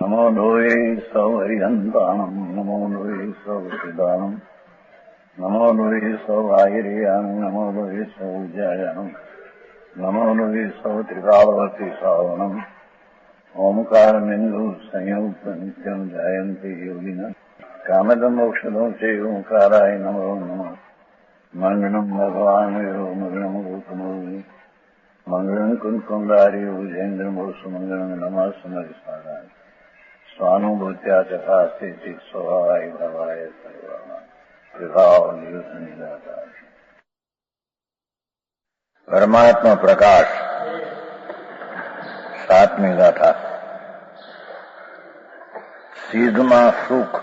नमो लोये सौहरिहन्ताणम् नमो लोये सौहृदानम् नमो लोये सौभागिर्यानम् नमो लोये सौज्यायानम् नमो लोये सौत्रिकावती सावनम् ओंकारमिन्दु संयुक्त नित्यम् जायन्ति योगिनः कामदमोक्षदं च ओंकाराय नमो नमः मङ्गलम् भगवान् वीरो मङ्गलम् गौतमोऽग्नि मङ्गलम् कुन्कुण्डारि भुजेन्द्रमोसु मङ्गलम् नमः समरिसाराय स्वानुभूत्या चकास्ते स्वभावाय भवाय सर्वदा। परमात्मा प्रकाश सातमी गाथा। સિદ્ધમાં સુખ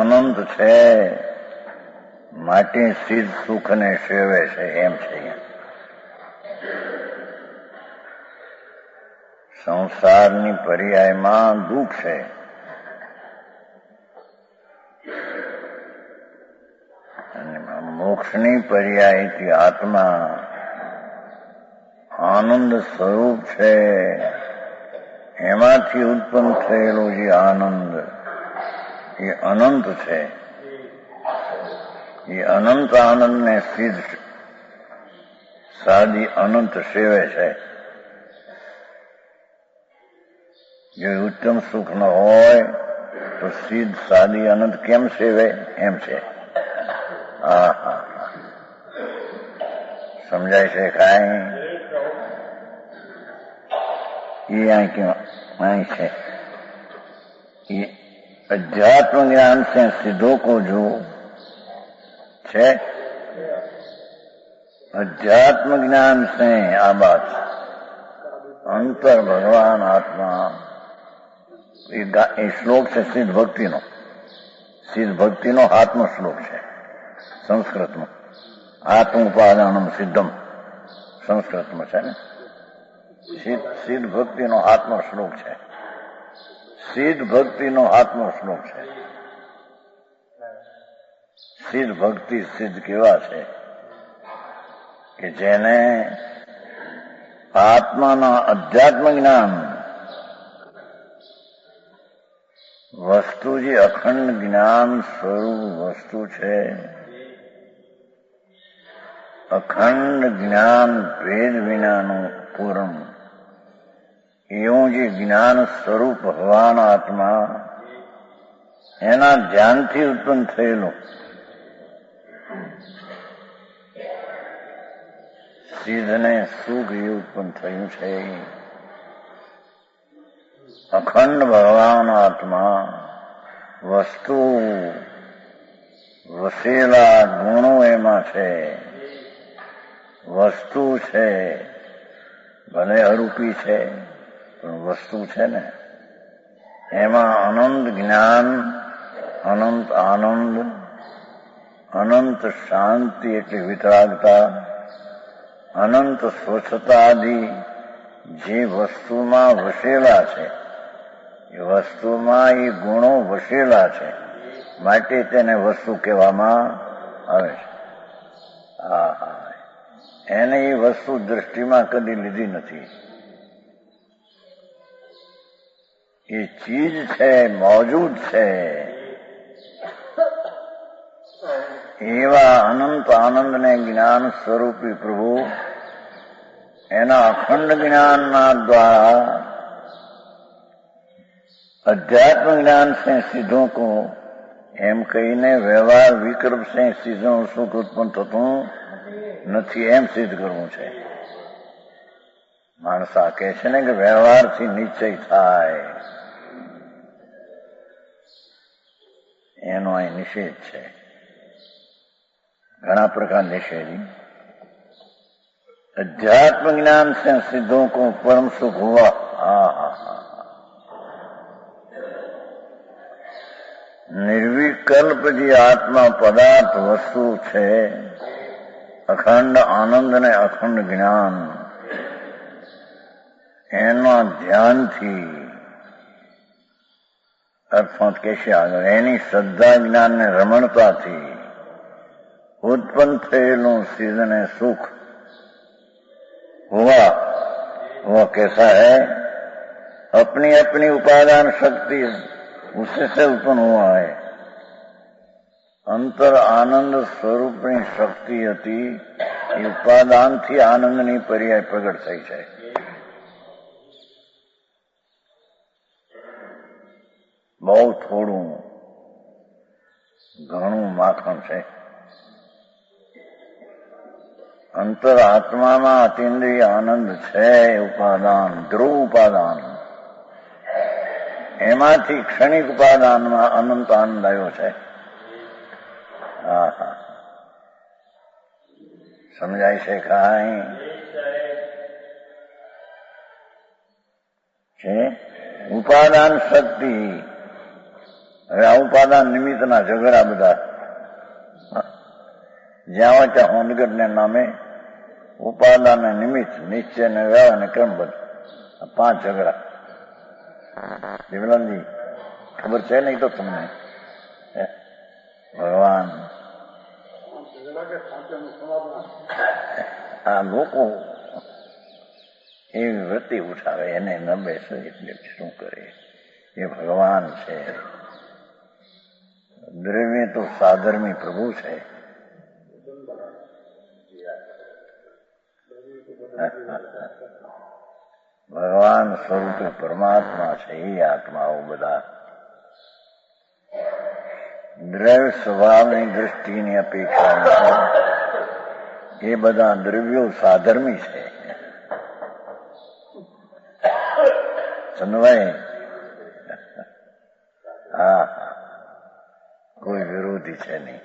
અનંત છે માટે સિદ્ધ સુખને સેવે છે એમ છે. સંસારની પર્યાયમાં દુઃખ છે અને મોક્ષની પર્યાયથી આત્મા આનંદ સ્વરૂપ છે. એમાંથી ઉત્પન્ન થયેલો જે આનંદ એ અનંત છે. એ અનંત આનંદને સિદ્ધ સાદી અનંત સેવે છે. જો ઉત્તમ સુખ ન હોય તો સિદ્ધ સાદી અનંત કેમ સેવે એમ છે. સમજાય છે કાંઈ? એ અહીં છે. ये अध्यात्म ज्ञान से सिद्धों को जो है अध्यात्म ज्ञान से आ बात अंतर भगवान आत्मा ये श्लोक છે સિદ્ધ ભક્તિનો આત્મ શ્લોક છે સંસ્કૃતમાં. આત્મોપાદાનમ સિદ્ધમ સંસ્કૃતમાં છે ને. સિદ્ધ ભક્તિનો આત્મ શ્લોક છે. સિદ્ધ ભક્તિનો આત્મ શ્લોક છે. સિદ્ધ ભક્તિ સિદ્ધ કેવા છે કે જેને આત્માના અધ્યાત્મ જ્ઞાન વસ્તુ જે અખંડ જ્ઞાન સ્વરૂપ વસ્તુ છે, અખંડ જ્ઞાન ભેદ વિનાનું પૂર્ણ એવું જે જ્ઞાન સ્વરૂપ ભગવાન આત્મા એના ધ્યાનથી ઉત્પન્ન થયેલું સિદ્ધને સુખ એ ઉત્પન્ન થયું છે. અખંડ ભગવાન આત્મા વસ્તુ વસેલા ગુણો એમાં છે. વસ્તુ છે ભલે અરૂપી છે પણ વસ્તુ છે ને. એમાં અનંત જ્ઞાન, અનંત આનંદ, અનંત શાંતિ એટલે વિતરાગતા, અનંત સ્વચ્છતા આદિ જે વસ્તુમાં વસેલા છે એ વસ્તુમાં એ ગુણો વસેલા છે માટે તેને વસ્તુ કહેવામાં આવે છે. એને એ વસ્તુ દૃષ્ટિમાં કદી લીધી નથી. એ ચીજ છે, મોજૂદ છે. એવા અનંત આનંદને જ્ઞાન સ્વરૂપી પ્રભુ એના અખંડ જ્ઞાનના દ્વારા अध्यात्म ज्ञान से सिद्धों को એમ કહીને વ્યવહાર વિકલ્પ से સિદ્ધો સુખ ઉત્પન્ન થતું નથી એમ સિદ્ધ કરવું છે. માણસ આ કહે છે ને કે વ્યવહારથી નિશ્ચય થાય, એનો અહીં નિષેધ છે. ઘણા પ્રકાર નિષેધી. अध्यात्म ज्ञान से सिद्धों को परम सुख हुआ. નિર્વિકલ્પ જે આત્મા પદાર્થ વસ્તુ છે, અખંડ આનંદ ને અખંડ જ્ઞાન એના ધ્યાનથી અર્થાત કહેશે આગળ એની શ્રદ્ધા જ્ઞાન ને રમણતાથી ઉત્પન્ન થયેલું સિદ્ધને સુખ हुआ वो कैसा है? अपनी अपनी उपादान शक्ति उससे उत्पन्न हुआ है। अंतर आनंद स्वरूपनी शक्ति હતી એ ઉપાદાનથી આનંદની પર્યાય પ્રગટ થઈ છે। બહુ થોડું ઘણું માખણ છે। અંતર આત્મામાં અતિન્દ્રિય આનંદ છે, ઉપાદાન ધ્રુવ ઉપાદાન, એમાંથી ક્ષણિક ઉપાદાનમાં અનંત આનંદ આવ્યો છે। સમજાય છે કાંઈ? છે ઉપાદાન શક્તિ। હવે આ ઉપાદાન નિમિત્તના ઝઘડા બધા જ્યાં ત્યાં હોંદગઢ ને નામે ઉપાદાન નિમિત્ત નિશ્ચય ને વ્યવહાર અને ક્રમબદ્ધ 5 ઝઘડા। વિમલનજી ખબર છે નહીં તો તમને? ભગવાન આ લોકો એવી વૃત્તિ ઉઠાવે, એને ન બેસે એટલે શું કરે? એ ભગવાન છે। દ્રવ્ય તો સાધર્મી પ્રભુ છે। ભગવાન સ્વરૂપે પરમાત્મા છે। એ આત્માઓ બધા દ્રવ્ય સ્વભાવની દૃષ્ટિની અપેક્ષા એ બધા દ્રવ્યો સાધર્મી છે। સમવાય? હા, કોઈ વિરોધી છે નહીં,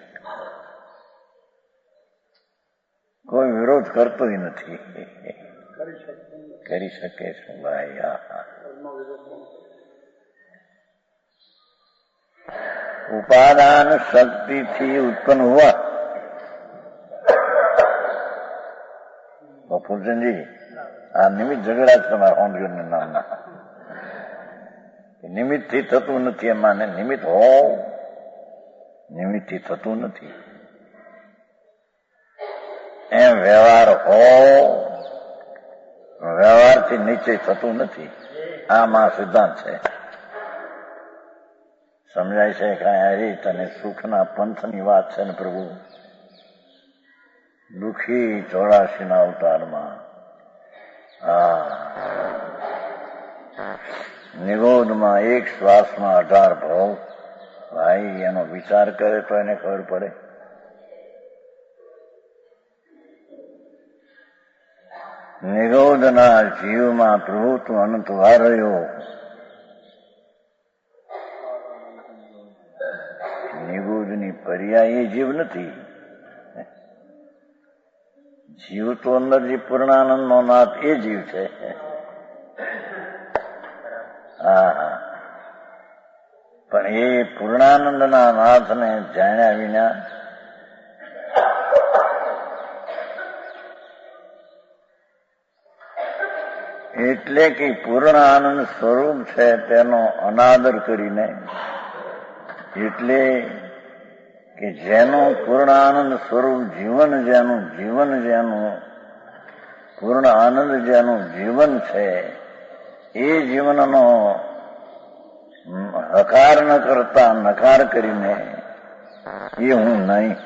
કોઈ વિરોધ કરતોય નથી। કરી શકે છે ભાઈ। હા, ઉપાદાન શક્તિથી ઉત્પન્ન હુआ। પૂજનજી આ નિમિત્ત ઝઘડા છે તમારા હોંદગઢ નામના। નિમિત્ત થી થતું નથી, એમાં નિમિત્ત હો, નિમિત્ત થી થતું નથી। એમ વ્યવહાર હો, વ્યવહારથી નિશ્ચય થતું નથી। આમાં સિદ્ધાંત છે। સમજાય છે કાંઈ? હરીત અને સુખના પંથની વાત છે ને પ્રભુ। દુઃખી 84 અવતારમાં નિગોદમાં એક શ્વાસમાં 18 ભાવ। ભાઈ એનો વિચાર કરે તો એને ખબર પડે। નિગોદના જીવમાં પ્રભુત્વ અનંતવાર રહ્યો। નિગોદની પર્યાય એ જીવ નથી। જીવ તો અંદર જે પૂર્ણાનંદ નો નાથ એ જીવ છે। હા, પણ એ પૂર્ણાનંદના નાથને જાણ્યા વિના એટલે કે પૂર્ણ આનંદ સ્વરૂપ છે તેનો અનાદર કરીને, એટલે કે જેનું પૂર્ણ આનંદ સ્વરૂપ જીવન જેનું પૂર્ણ આનંદ જેનું જીવન છે એ જીવનનો હકાર ન કરતા નકાર કરીને એ હું નહીં,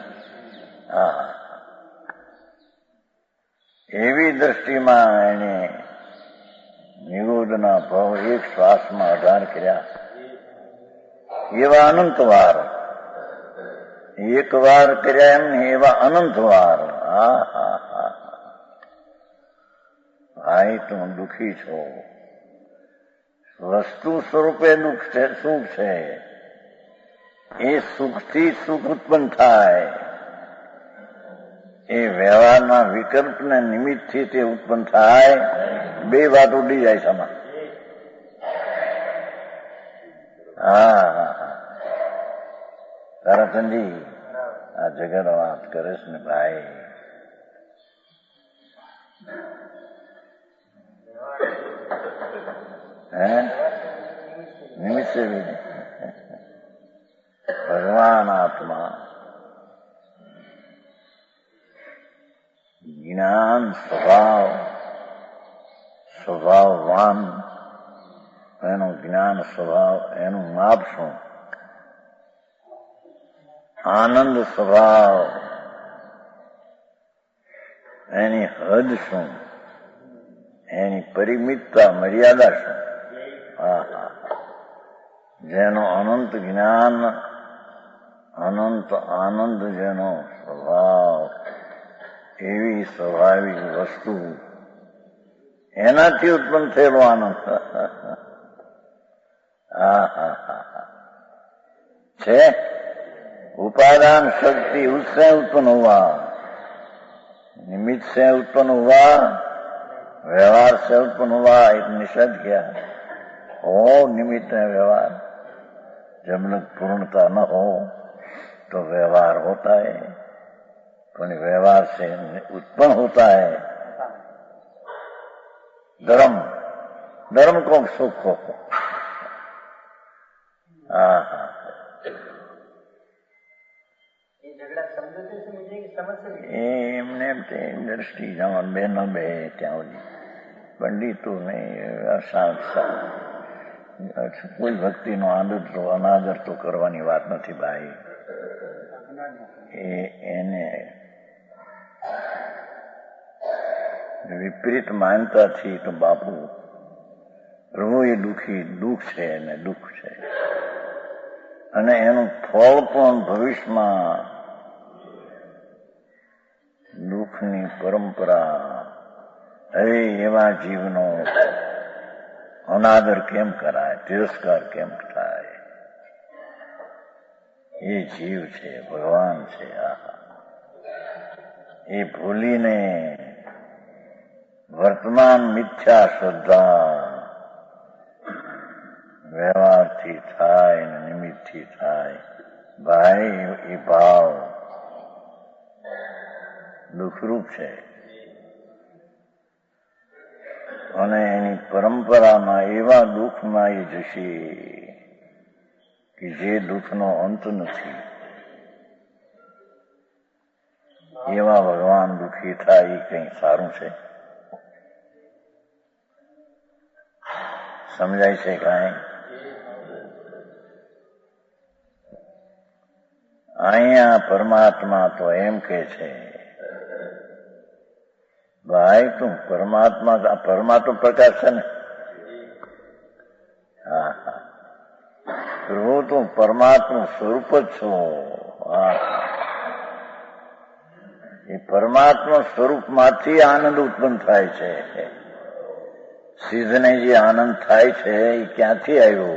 એવી દ્રષ્ટિમાં એને નિગોદના ભાવ એક શ્વાસમાં 18 કર્યા। એવા અનંતવાર, એક વાર કર્યા એમ ને એવા અનંતવાર। ભાઈ તું દુઃખી છો, વસ્તુ સ્વરૂપે દુઃખ છે, સુખ છે, એ સુખથી સુખ ઉત્પન્ન થાય, એ વ્યવહારના વિકલ્પને નિમિત્તથી તે ઉત્પન્ન થાય। 2 વાત ઉડી જાય સમા। તારાચંદી આ જગત વાત કરે છે ને ભાઈ। નિમિત્ત से भी भगवान आत्मा ज्ञान स्वभाववान એનું જ્ઞાન સ્વભાવ, એનું માપ શું? આનંદ સ્વભાવ, એની હદ શું? એની પરિમિતતા, મર્યાદા શું? જેનો અનંત જ્ઞાન, અનંત આનંદ, જેનો સ્વભાવ, એવી સ્વાભાવિક વસ્તુ, એનાથી ઉત્પન્ન થયેલો આનંદ છે. उपादान शक्ति उससे उत्पन्न हुआ, निमित्त से उत्पन्न हुआ, व्यवहार से उत्पन्न हुआ. एक निषेध किया हो निमित्त है व्यवहार. जब तक पूर्णता न हो तो व्यवहार होता है, पर व्यवहार से उत्पन्न होता है धर्म. धर्म को सुख हो. એમને દ્રષ્ટિ જમણ બે ન બે ત્યાં સુધી પંડિતો નહીં, કોઈ ભક્તિનો આદર તો અનાદર તો કરવાની વાત નથી ભાઈ. એને વિપરીત માનતાથી તો બાપુ પ્રભુ એ દુઃખ છે ને દુઃખ છે, અને એનું ફળ પણ ભવિષ્યમાં દુઃખની પરંપરા. હવે એવા જીવનો અનાદર કેમ કરાય, તિરસ્કાર કેમ થાય? એ જીવ છે, ભગવાન છે. એ ભૂલીને વર્તમાન મિથ્યા શ્રદ્ધા વ્યવહારથી થાય ને નિમિત્તથી થાય. ભાઈ એ ભાવ દુઃખરૂપ છે, અને એની પરંપરામાં એવા દુઃખમાં એ જશે કે જે દુઃખનો અંત નથી. એવા ભગવાન દુઃખી થાય એ કઈ સારું છે? સમજાય છે કાંઈ? અહીંયા પરમાત્મા તો એમ કે છે, ભાઈ તું પરમા તો પ્રકાશ છે ને. પ્રભુ તું પરમાત્મા સ્વરૂપ જ છો. એ પરમાત્મા સ્વરૂપમાંથી આનંદ ઉત્પન્ન થાય છે. સિદ્ધને જે આનંદ થાય છે એ ક્યાંથી આવ્યો?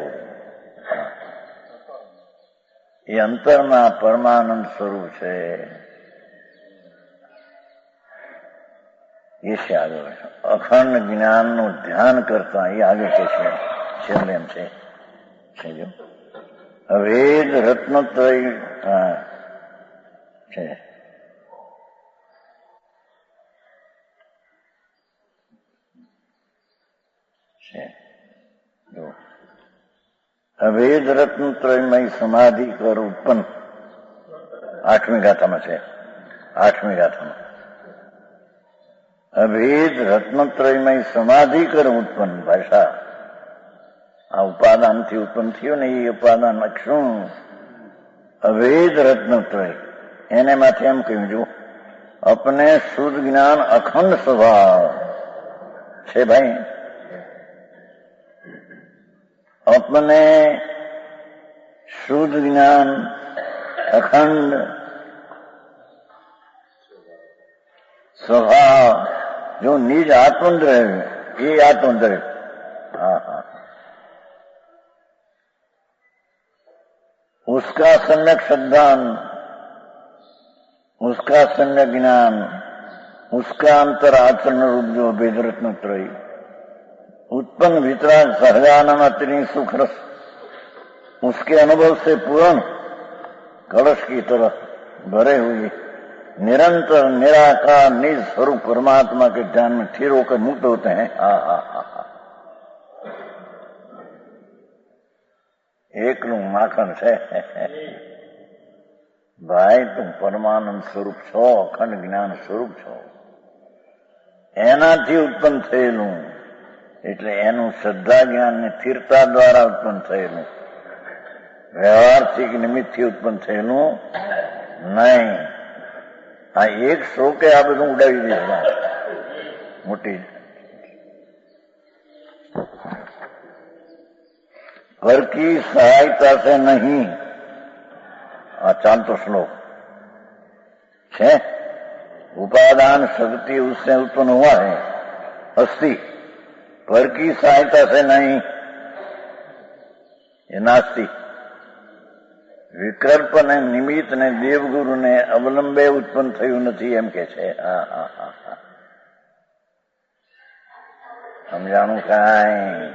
એ અંતરના પરમાનંદ સ્વરૂપ છે. એ છે આગળ અખંડ જ્ઞાનનું ધ્યાન કરતા. એ આગળ કે છે છેલ્લે એમ છે અભેદ રત્નત્રય છે. અભેદ રત્નત્રયમય સમાધિ કર ઉત્પન્ન. 8મી ગાથામાં છે. 8મી ગાથામાં અભેદ રત્નત્રયમય સમાધિ કર ઉત્પન્ન. ભાષા આ ઉપાદાનથી ઉત્પન્ન થયું ને, એ ઉપાદાન શું? અભેદ રત્નત્રય. એને માથે એમ કહ્યું, જો અપને શુદ્ધ જ્ઞાન અખંડ સ્વભાવ છે ભાઈ. अपने शुद्ध ज्ञान अखंड स्वभाव जो निज आत्मद्रव्य, ये आत्मद्रव्य. उसका सम्यक श्रद्धान, उसका सम्यक ज्ञान, उसका अंतर आचरण रूप जो भेद रत्न त्रय उत्पन्न वितराग सहजानंद अतिरिक्त सुख रस, उसके अनुभव से पूर्ण कलश की तरह भरे हुए निरंतर निराकार निज स्वरूप परमात्मा के ध्यान में स्थिर होकर मुक्त होते हैं. એકલું માખણ છે ભાઈ. તું પરમાનંદ સ્વરૂપ છો, અખંડ જ્ઞાન સ્વરૂપ છો. એનાથી ઉત્પન્ન થયેલું એટલે એનું શ્રદ્ધા જ્ઞાન ને સ્થિરતા દ્વારા ઉત્પન્ન થયેલું, વ્યવહારથી નિમિત્તથી ઉત્પન્ન થયેલું નહીં. આ એક શ્લોકે આ બધું ઉડાવી દીધું. મોટી પર કી સહાયતા से नहीं, આ ચાલતો શ્લોક છે. उपादान शक्ति उससे उत्पन्न हुआ है अस्थि, पर की सहायता से नहीं, ये नास्ति. વિકલ્પ ને નિમિત્ત ને દેવગુરુ ને અવલંબે ઉત્પન્ન થયું નથી એમ કે છે. સમજાણું કાંઈ?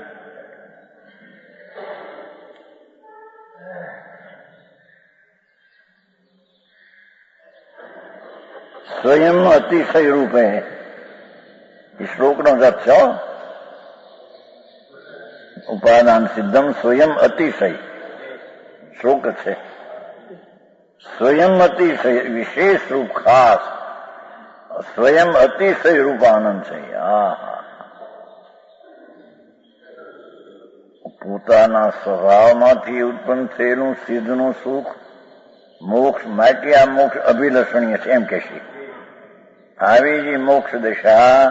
स्वयं अतिशय रूप है. इस श्लोक नो अर्थ छो उपादान सिद्धम स्वयं अतिशय श्लोक है. स्वयं अतिशय विशेष रूप खास स्वयं अतिशय रूप आनंद है. પોતાના સ્વભાવમાંથી ઉત્પન્ન થયેલું સિદ્ધનું સુખ મોક્ષ માટે આ મોક્ષ અભિલષણીય છે એમ કહેશે. આવી જે મોક્ષ દશા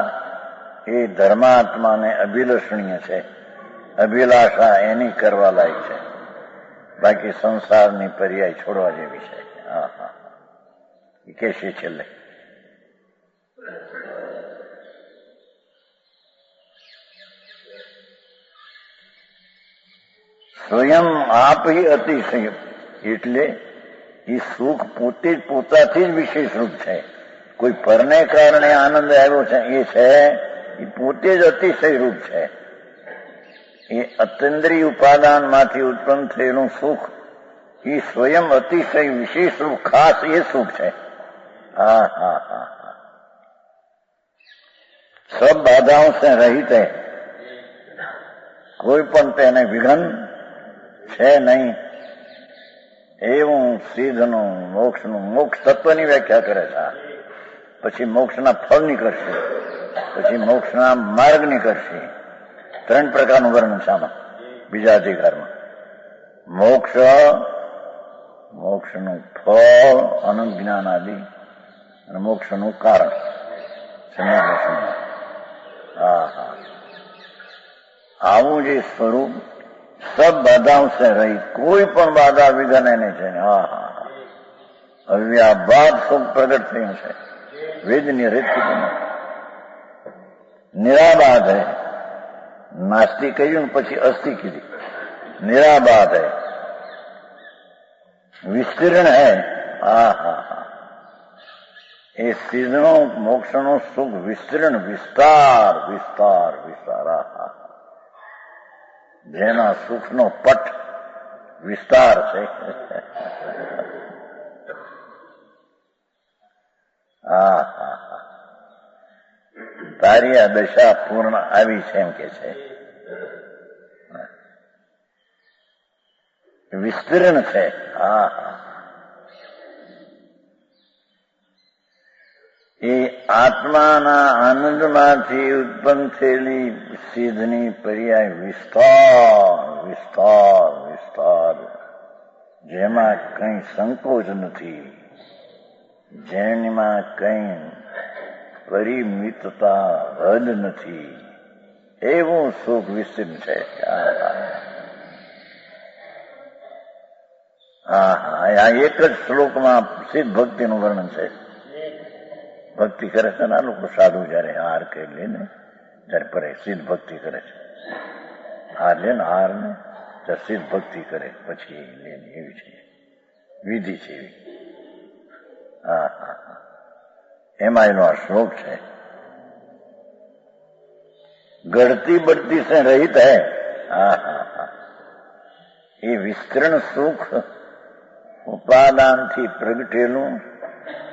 એ ધર્માત્માને અભિલષણીય છે, અભિલાષા એની કરવા લાયક છે, બાકી સંસારની પર્યાય છોડવા જેવી છે. એ કહેશે છેલ્લે. સ્વયં આપ હિ અતિશય એટલે એ સુખ પોતે જ પોતાથી જ વિશેષ રૂપ છે. કોઈ પરને કારણે આનંદ આવ્યો છે એ છે, એ પોતે જ અતિશય રૂપ છે. એ અતિન્દ્રિય ઉપાદાન માંથી ઉત્પન્ન થયેલું સુખ એ સ્વયં અતિશય વિશેષ રૂપ ખાસ એ સુખ છે. સબ બાધાઓ સે રહિત है, કોઈ પણ તેને વિઘન છે નહીં. એવું સિદ્ધનું મોક્ષનું મોક્ષ તત્વની વ્યાખ્યા કરે છે. પછી મોક્ષના ફળની કરશે, પછી મોક્ષના માર્ગની કરશે. 3 પ્રકારનું વર્ણન છે આમાં બીજા અધિકારમાં. મોક્ષનું ફળ અનંત જ્ઞાન આદિ અને મોક્ષનું કારણ. આવું જે સ્વરૂપ સબ બાધાઓ સે રહિત, કોઈ પણ બાધા વિઘન એને છે. અવ્યાબાદ સુખ પ્રગટ થયું છે. વેદની રીત નિરાબાદ હૈ. નાસ્તિ કહ્યું પછી અસ્થિ કીધી. નિરાબાદ હૈ, વિસ્તીર્ણ હૈ. એ સિદ્ધનો મોક્ષનો સુખ વિસ્તીર્ણ, વિસ્તાર વિસ્તાર વિસ્તાર. જેના સુખનો પટ વિસ્તાર છે. તારી આ દશા પૂર્ણ આવી છે એમ કે છે. વિસ્તીર્ણ છે. એ આત્માના આનંદમાંથી ઉત્પન્ન થયેલી સિદ્ધની પર્યાય વિસ્તાર વિસ્તાર વિસ્તાર, જેમાં કઈ સંકોચ નથી, જેમાં કઈ પરિમિતતા હદ નથી, એવું સુખ વિસ્તીર્ણ છે. આ એક જ શ્લોકમાં સિદ્ધ ભક્તિનું વર્ણન છે. ભક્તિ કરે છે ને આ લોકો સાધુ જયારે હાર કે લે ને ત્યારે પરે સિદ્ધ ભક્તિ કરે છે. હાર લે ને હાર ને ત્યારે સિદ્ધ ભક્તિ કરે પછી લે ને એવી છે વિધિ છે એવી. એમાં એનો આ શ્લોક છે. ગળતી બળતી સે રહિત હૈ. એ વિસ્તરણ સુખ ઉપાદાનથી પ્રગટેલું,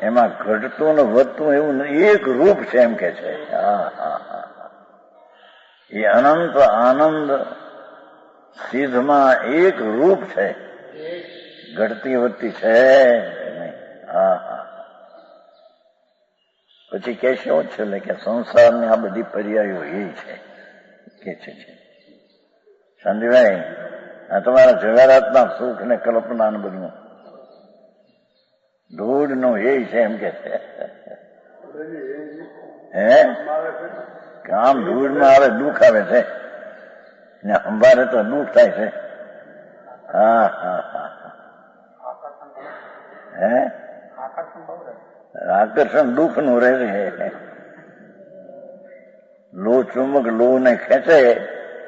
એમાં ઘટતું ને વધતું એવું એક રૂપ છે એમ કે છે. એ અનંત આનંદ સિદ્ધમાં એક રૂપ છે, ઘટતી વધતી છે નહીં. પછી કે શું છે કે સંસારની આ બધી પર્યાયો એ છે, કે છે. સંજયભાઈ, આ તમારા જવાહરાતના સુખ ને કલ્પના ને બધું ધૂળનું એ છે એમ કે છે. હે કામ ધૂળમાં આવે, દુઃખ આવે છે ને અંબારે તો દુઃખ થાય છે. હા હા હા. હે આકર્ષણ દુઃખ નું રહે છે. લો ચુંબક લો ને ખેંચે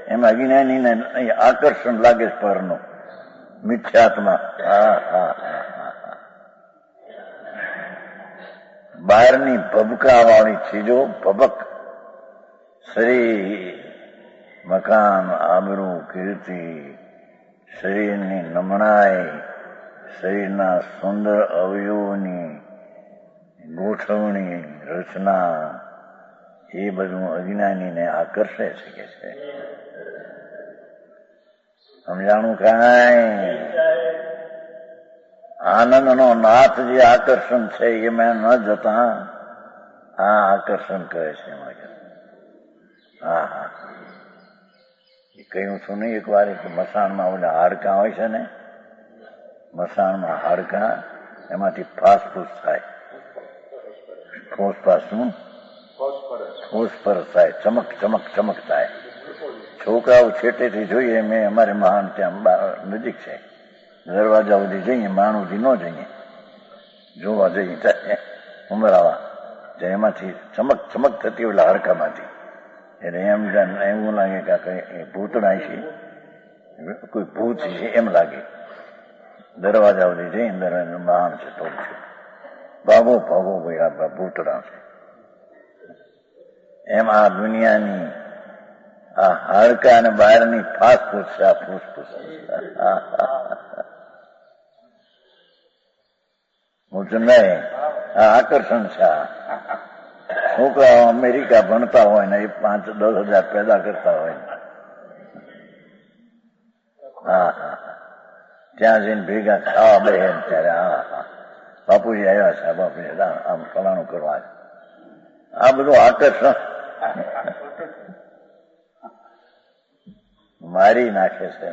એમાં અજ્ઞાની ને આકર્ષણ લાગે પરનું મિથ્યાત્મા. હા હા હા. બહારની ભબકા વાળી ચીજો, ભબક, શરીર, મકાન, આબરૂ, કીર્તિ, શરીરની નમણાઈ, શરીરના સુંદર અવયવોની ગોઠવણી, રચના, એ બધું અજ્ઞાનીને આકર્ષે છે. સમજાણું કાંઈ? આનંદનો નાથ જે આકર્ષણ છે એમાં ન જતા આ આકર્ષણ કરે છે. હા હા. એ કહ્યું છું નહીં એક વાર કે મસાણમાં ઓલા હાડકાં હોય છે ને, મસાણમાં હાડકાં, એમાંથી ફાસફૂસ થાય, ફોસ્ફરસ થાય, ચમક ચમક ચમક થાય. છોકરાઓ છેટેથી જોઈએ, મેં અમારે મહાન ત્યાં નજીક છે, દરવાજા સુધી જઈએ, માણુથી ન જઈએ, જોવા જઈએ ત્યારે ઉમરાવા, એમાંથી ચમક ચમક થતી ઓલા હાડકામાંથી. એટલે એવું લાગે કે કઈ ભૂતડા છે, કોઈ ભૂત છે એમ લાગે. દરવાજા સુધી જઈએ, દરવાજા મહાન છે તો છે, ભાગો ભાગો ભાઈ આ ભૂતડા છે. એમ આ દુનિયાની આ હાડકા અને બહારની ફાસફૂસ છે, આ ફૂસફૂસ. મૂર્છનભાઈ, આ આકર્ષણ છે. છોકરાઓ અમેરિકા ભણતા હોય ને એ 5-10 હજાર પેદા કરતા હોય ને, હા હા, ત્યાં જઈને ભેગા ખાવા બે ત્યારે હા હા બાપુજી આવ્યા છે, બાપુજી આમ ફલાણું કરવા, આ બધું આકર્ષણ મારી નાખે છે.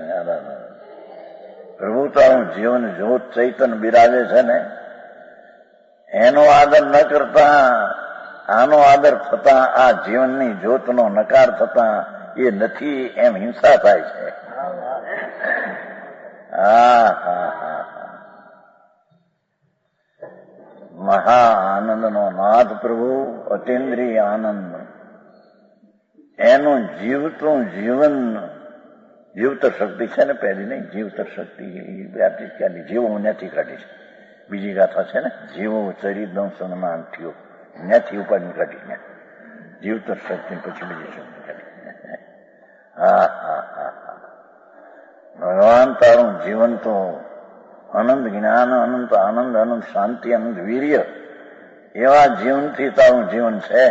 પ્રભુતાનું જીવન જ્યોત ચૈતન બિરાજે છે ને, એનો આદર ન કરતા આનો આદર થતા, આ જીવનની જ્યોતનો નકાર થતા એ નથી એમ હિંસા થાય છે. હા હા હા. મહા આનંદનો નાથ પ્રભુ, અતિન્દ્રિય આનંદ, એનું જીવતું જીવન, જીવતર શક્તિ છે ને પહેલી નહીં, જીવતર શક્તિ ક્યાંની જીવો ત્યાંથી કાઢી છે. બીજી ગાથા છે ને, જીવો ચરિદમ સન્માન થયો, ત્યાંથી ઉપાધિ કાઢી, જીવતર શક્તિ પછી બીજી શક્તિ કાઢી. હા હા હા હા. ભગવાન તારું જીવન તો અનંત જ્ઞાન, અનંત આનંદ, અનંત શાંતિ, અનંત વીર્ય, એવા જીવનથી તારું જીવન છે.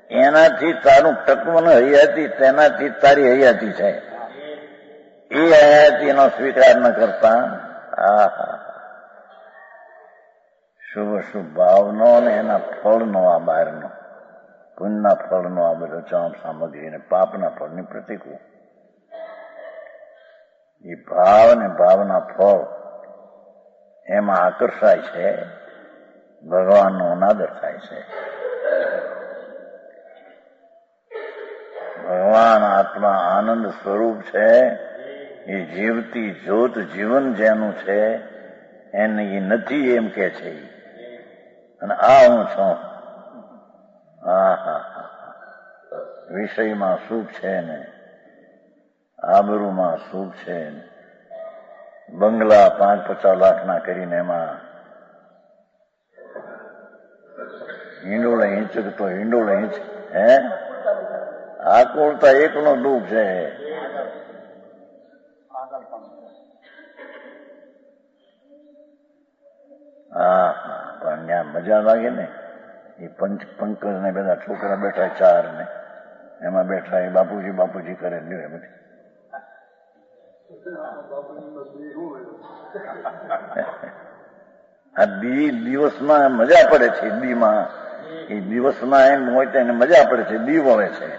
એનાથી તારું ટકવું હયાતી, તેનાથી તારી હયાતી છે. એ હયાતીનો સ્વીકાર ન કરતા શુભ શુભ ભાવનો ને એના ફળનો, આ બહારનો પુણ્યના ફળનો આ બધો ચામ સામગ્રી અને પાપના ફળની પ્રતિકૂળ, એ ભાવ ને ભાવના ફળ એમાં આકર્ષાય છે, ભગવાનનો અનાદર થાય છે. ભગવાન આત્મા આનંદ સ્વરૂપ છે. એ જીવતી જ્યોત જીવન જેનું છે એને એ નથી એમ કે છે. અને આ હું છું. હા હા હા. વિષયમાં સુખ છે ને, આબરૂમાં સુખ છે ને, બંગલા 5-50 લાખના કરીને એમાં હિંડોળે હિંચકતો હિંડોળે હિંચ, હે આકુળતા એકનો દુઃખ છે. હા હા, પણ ત્યાં મજા લાગે ને. એ પંકજ ને બધા છોકરા બેઠા 4 ને એમાં બેઠા, એ બાપુજી બાપુજી કરે લ્યો એમ. આ દિવસમાં મજા પડે છે. દીમાં એ દિવસમાં એમ હોય તો એને મજા પડે છે, દી વળે છે.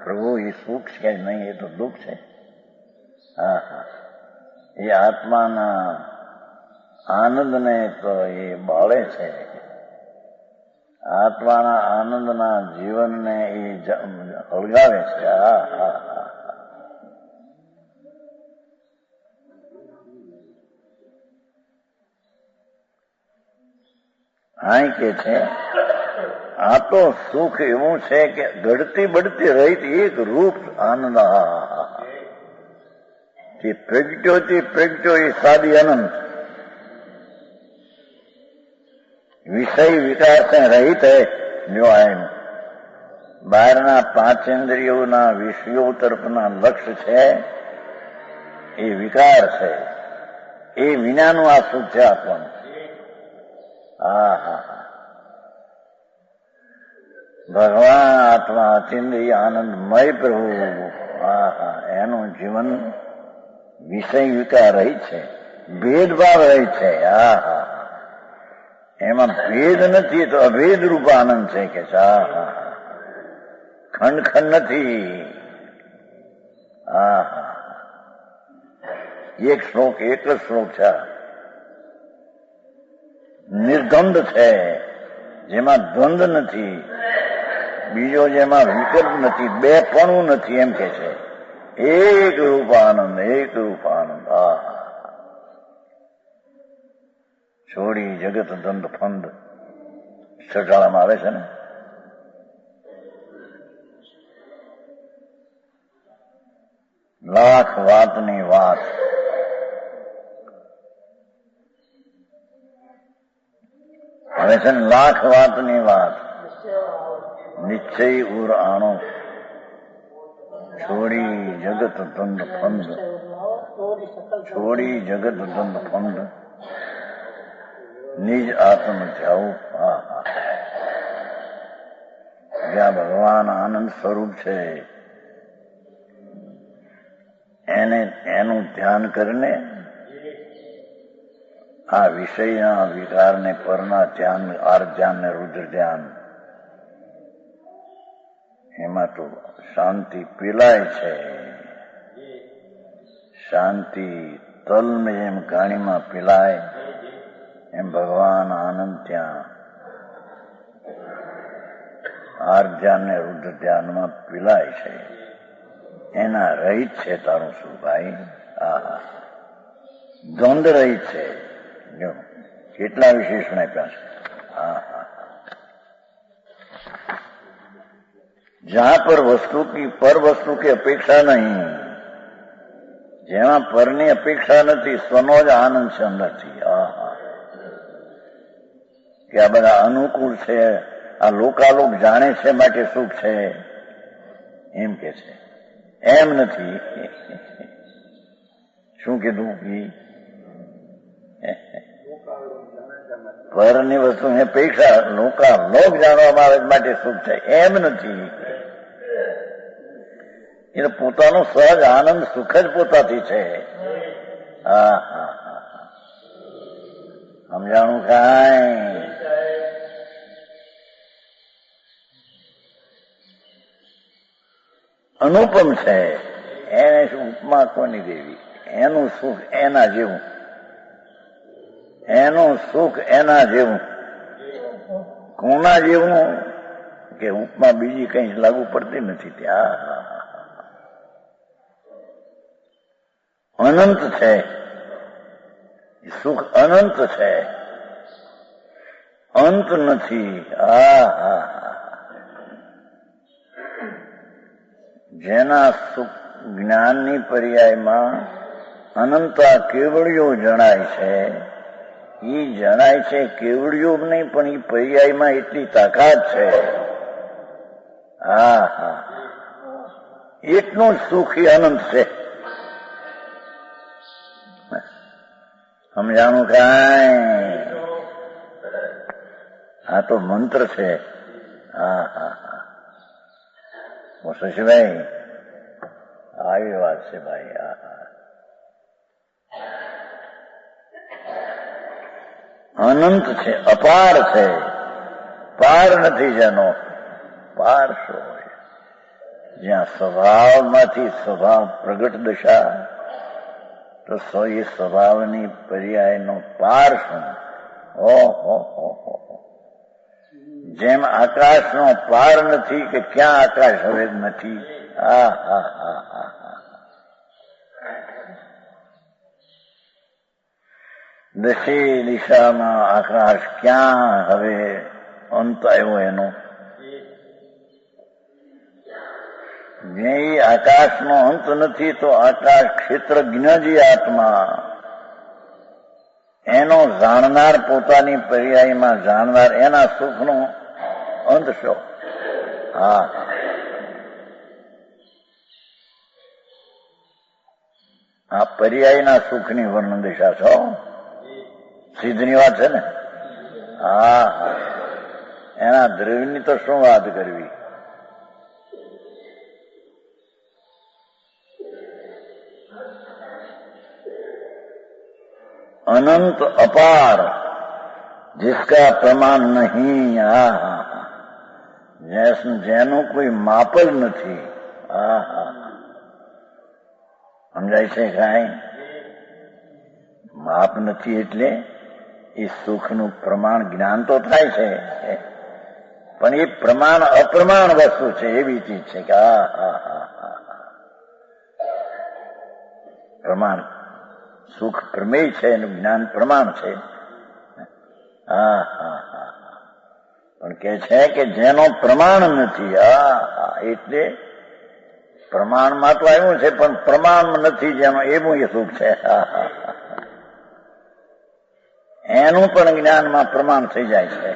પ્રભુ એ સુખ છે નહીં, એ તો દુઃખ છે. હા હા, એ આત્માના આનંદને તો એ બાળે છે. આત્માના આનંદના જીવનને એ હળગાવે છે. હા હા હા. હા કે છે આ તો સુખ એવું છે કે ઘડતી બળતી રહિત એક રૂપ આનંદ. તે પ્રગટ્યો એ સાદી અનંત વિષય વિકાર से रहित है. जो આયનું બહારના પાંચેન્દ્રિયોના વિષયો તરફના લક્ષ્ય છે એ વિકાર છે. એ વિનાનું આ સુખ છે આપવાનું. હા હા હા. ભગવાન આત્મા અચિંદ્રિય આનંદમય પ્રભુ. હા હા, એનું જીવન વિષય વિકાર રહિત છે, ભેદભાવ રહિત છે. હા હા, એમાં ભેદ નથી તો અભેદ રૂપ આનંદ છે કે હા હા, ખંડ ખંડ નથી. હા હા, એક શ્લોક, એક જ શ્લોક છે, નિર્દ્વંદ છે, જેમાં દ્વંદ નથી, બીજો જેમાં વિકલ્પ નથી, બે પણ નથી, એમ કે છે. એક રૂપ આનંદ, એક રૂપ આનંદ. હા હા, છોડી જગત દંડ ફંદ છટાળામાં આવે છે ને. લાખ વાતની વાત. આવે છે ને લાખ વાતની વાત. નિશ્ચય ઉર આણો છોડી જગત દંડ ફંદ. છોડી જગત દંડ ફંદ નિજ આત્મ જાઉં. હા હા, જ્યાં ભગવાન આનંદ સ્વરૂપ છે એનું ધ્યાન કરીને આ વિષયના વિકારને પરના ધ્યાન, આર ધ્યાન ને રુદ્ર ધ્યાન, એમાં તો શાંતિ પીલાય છે. શાંતિ તલને જેમ ગાણીમાં પીલાય એમ ભગવાન આનંદ ત્યાં આર ધ્યાન ને રુદ્ર ધ્યાનમાં પીલાય છે. એના રહિત છે તારું શું ભાઈ. હા, દ્વંદ રહિત છે. જો કેટલા વિશેષણ આપ્યા છે. હા હા, જહાં પર વસ્તુ કી પર વસ્તુ की અપેક્ષા નહીં, જેમાં પરની અપેક્ષા નથી, સ્વનો જ આનંદ છે અંદરથી. હા હા, કે આ બધા અનુકૂળ છે, આ લોકાલોક જાણે છે માટે સુખ છે, એમ કે છે. એમ નથી. શું કીધું? પરની વસ્તુની અપેક્ષા લોક જાણવામાં આવે માટે સુખ છે, એમ નથી. એટલે પોતાનો સહજ આનંદ સુખ જ પોતાથી છે. હા હા હા, સમજાણું કાંઈ? અનુપમ છે, એને શું ઉપમા કોની દેવી. એનું સુખ એના જેવું, એનું સુખ એના જેવું. કોના જેવું કે ઉપમા બીજી કઈ લાગુ પડતી નથી ત્યાં. અનંત છે સુખ, અનંત છે, અંત નથી. હા હા, જેના સુખ જ્ઞાનની પર્યાયમાં અનંતા કેવળિયો જણાય છે. એ જણાય છે કેવળિયો નહીં, પણ એ પર્યાયમાં એટલી તાકાત છે. હા હા, એટલું જ સુખ એ અનંત છે. સમજાણું કાંઈ? આ તો મંત્ર છે. હા હા હા, શશીભાઈ આવી વાત છે ભાઈ. હા હા, અનંત છે, અપાર છે, પાર નથી જેનો. પાર શું હોય? જ્યાં સ્વભાવમાંથી સ્વભાવ પ્રગટ દશા, તો એ સ્વભાવની પર્યાયનો પાર શું? ઓહો, જેમ આકાશનો પાર નથી કે ક્યાં આકાશ હવે નથી. દશે દિશામાં આકાશ ક્યાં હવે અંત આવ્યો એનો? જે આકાશનો અંત નથી તો આકાશ ક્ષેત્રજ્ઞ જે આત્મા, એનો જાણનાર, પોતાની પર્યાયમાં જાણનાર, એના સુખનો અંત શો? આ પર્યાયના સુખની વર્ણન દિશા છો. સિદ્ધની વાત છે ને. એના દ્રવ્યની તો શું વાત કરવી. अनंत अपार जिसका प्रमाण नहीं, જેનું કોઈ માપ જ નથી. સમજાય છે? કાંઈ માપ નથી એટલે એ સુખનું પ્રમાણ જ્ઞાન તો થાય છે, પણ એ પ્રમાણ અપ્રમાણ વસ્તુ છે, એવી ચીજ છે કે પ્રમાણ સુખ પ્રમેય છે, એનું જ્ઞાન પ્રમાણ છે. પણ કે છે કે જેનો પ્રમાણ નથી, એટલે પ્રમાણમાં તો આવ્યું છે પણ પ્રમાણ નથી જેનો, એવું એ સુખ છે. એનું પણ જ્ઞાનમાં પ્રમાણ થઈ જાય છે.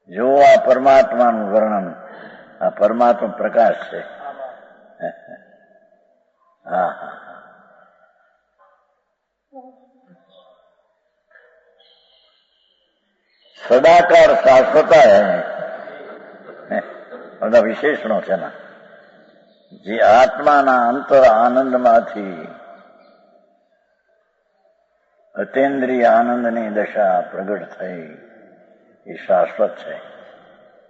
જો આ પરમાત્માનું વર્ણન, આ પરમાત્મા પ્રકાશ છે. સદાકાર શાશ્વતા બધા વિશેષણો છે ને. જે આત્માના અંતર આનંદમાંથી અતેન્દ્રિય આનંદની દશા પ્રગટ થઈ, એ શાશ્વત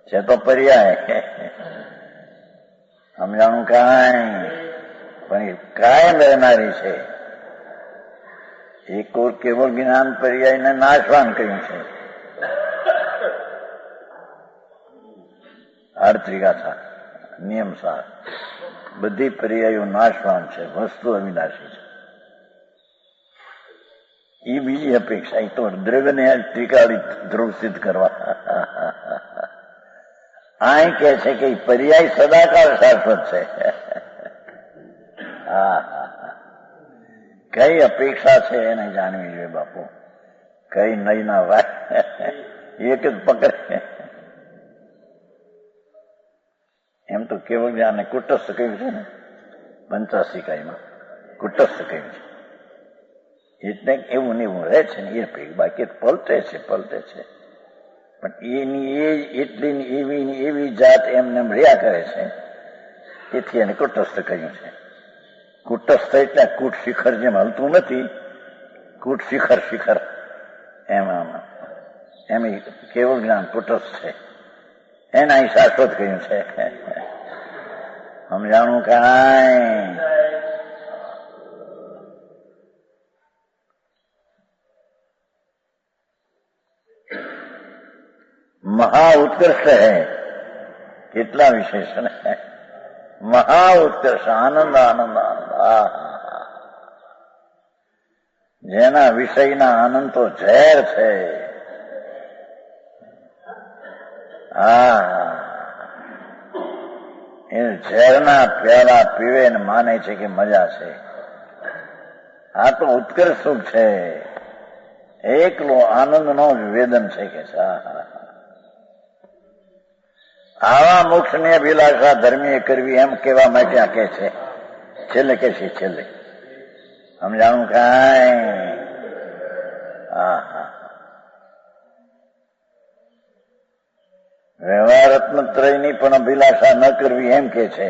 છે તો પર્યાય. સમજાણું? કાંઈ પણ એ કાયમ રહેનારી છે. એક ઓર કેવળ જ્ઞાન પર્યાયને નાશવાન કહ્યું છે. આર્ત્રિકાથા નિયમસાર બધી પર્યાયો નાશવાન છે, વસ્તુ અવિનાશી છે. એ બીજી અપેક્ષા, એ તો દ્રવ્યને ત્રિકાળી ધ્રુવ સિદ્ધ કરવા. આ કે છે કે પર્યાય સદાકાળ શાશ્વત છે. કઈ અપેક્ષા છે એને જાણવી જોઈએ બાપુ. કઈ નહીં ના વાત એક જ પકડે. એમ તો કેવળ જ્ઞાનને કુટસ્થ કહ્યું છે ને, 85 કુટસ્થ કહ્યું છે. એટલે એવું ને એવું રહે છે ને એ બાકી પલટે છે. પણ એની એટલી એવી જાત એમને રહ્યા કરે છે, તેથી એને કુટસ્થ કહ્યું છે. કુટસ્થ એટલે કૂટ શિખર જેમ હલતું નથી, કૂટ શિખર એમ કેવળ જ્ઞાન કુટસ્થ છે. એના શાશ્વત કહ્યું છે. સમજાણું? કાંઈ મહા ઉત્કર્ષ હૈ. કેટલા વિશેષણ હૈ. મહા ઉત્કર્ષ, આનંદ. જેના વિષયના આનંદ તો ઝેર છે. એ ઝેરના પ્યાલા પીવે ને માને છે કે મજા છે. આ તો ઉત્કર્ષ સુખ છે. એકલો આનંદનો જ વેદન છે કે આવા મોક્ષની અભિલાષા ધર્મીએ કરવી, એમ કેવા માટે આ કે છે. છેલ્લે કે છે છેલ્લે. સમજાણું? કાંઈ વ્યવહાર રત્નત્રયની પણ અભિલાષા ન કરવી, એમ કે છે.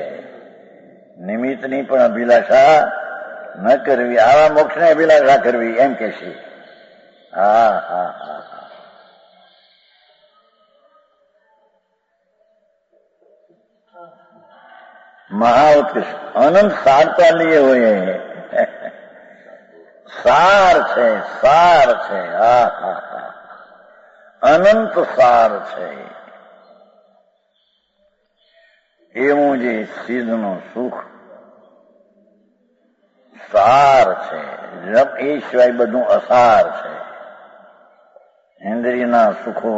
નિમિત્તની પણ અભિલાષા ન કરવી, આવા મોક્ષની અભિલાષા કરવી, એમ કે છે. महाउत्कृष्ट अनंत सारता लिए हुए सार છે સાર છે અનંત સાર છે એવું જે સિદ્ધનું સુખ સાર છે એ સિવાય બધું અસાર છે ઇન્દ્રિયના સુખો